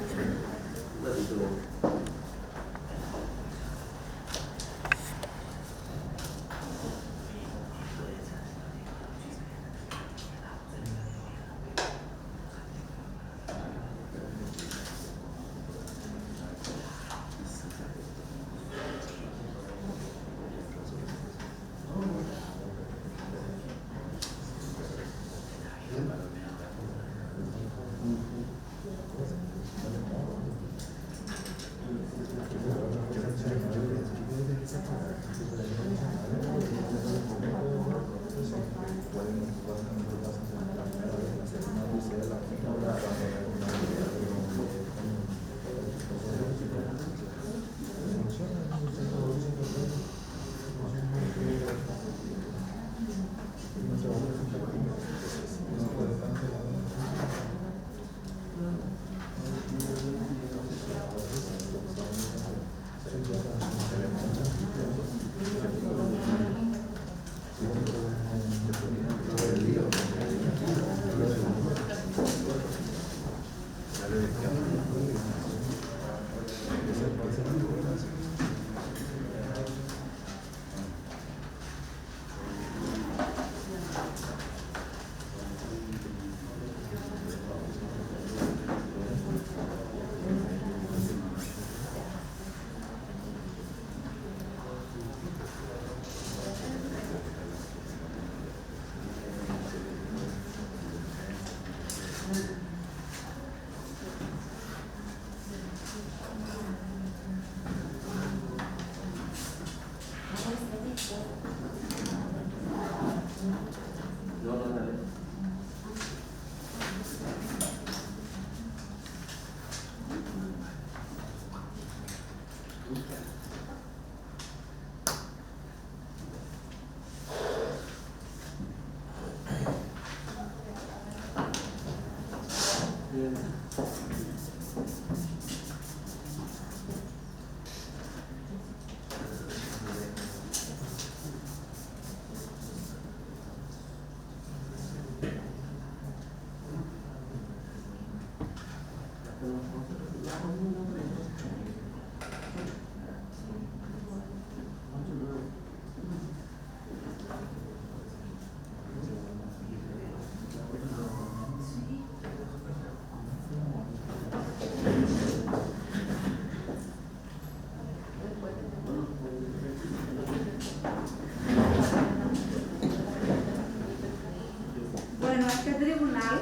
Bueno, este tribunal,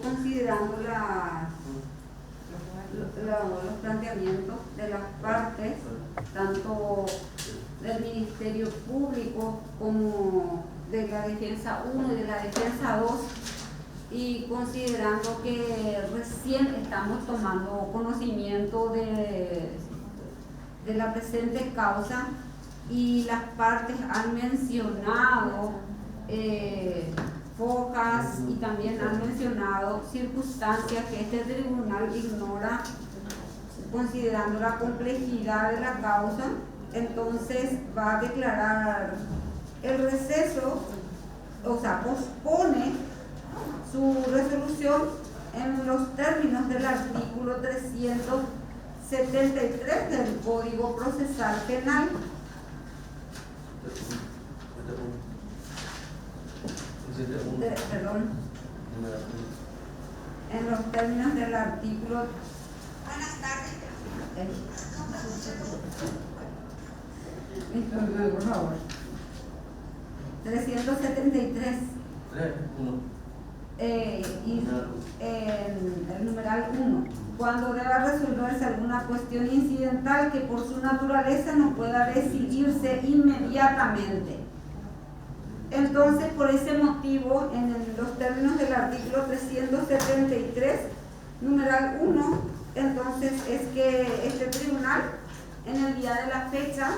considerando los planteamientos de las partes, tanto del Ministerio Público como de la Defensa 1 y de la Defensa 2, y considerando que recién estamos tomando conocimiento de la presente causa y las partes han mencionado focas y también han mencionado circunstancias que este tribunal ignora, considerando la complejidad de la causa, entonces va a declarar el receso, o sea, pospone su resolución en los términos del artículo 373 del Código Procesal Penal. Perdón, en los términos del artículo. Buenas tardes. Por favor. 373. 3, 1. El numeral 1. Cuando deba resolverse alguna cuestión incidental que por su naturaleza no pueda decidirse inmediatamente. Entonces, por ese motivo, en los términos del artículo 373, numeral 1, entonces es que este tribunal, en el día de la fecha,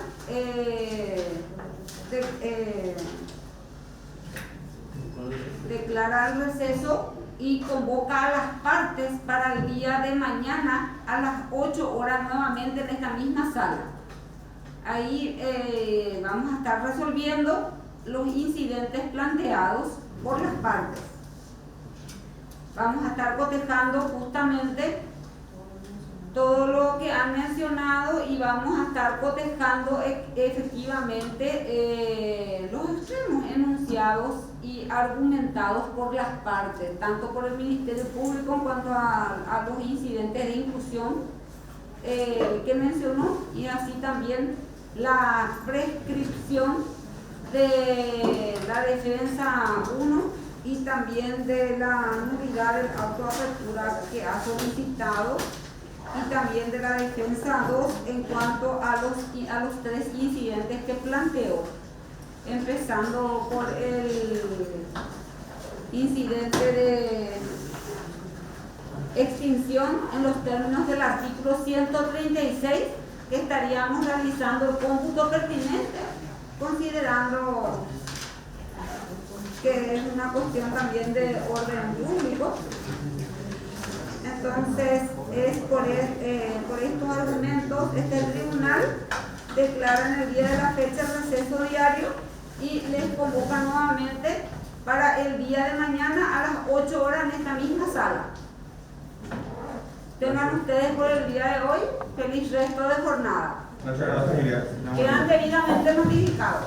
declara el receso y convoca a las partes para el día de mañana a las 8 horas nuevamente en esta misma sala. Ahí vamos a estar resolviendo los incidentes planteados por las partes. Vamos a estar cotejando justamente todo lo que han mencionado y vamos a estar cotejando efectivamente los extremos enunciados y argumentados por las partes, tanto por el Ministerio Público en cuanto a los incidentes de inclusión que mencionó, y así también la prescripción de la defensa 1 y también de la nulidad del auto de apertura que ha solicitado, y también de la defensa 2 en cuanto a los 3 incidentes que planteó, empezando por el incidente de extinción en los términos del artículo 136, que estaríamos realizando el cómputo pertinente, considerando que es una cuestión también de orden público. Entonces, es por estos argumentos, este tribunal declara en el día de la fecha el receso diario y les convoca nuevamente para el día de mañana a las 8 horas en esta misma sala. Tengan ustedes por el día de hoy feliz resto de jornada. Muchas gracias, Miriam. Quedan debidamente notificados.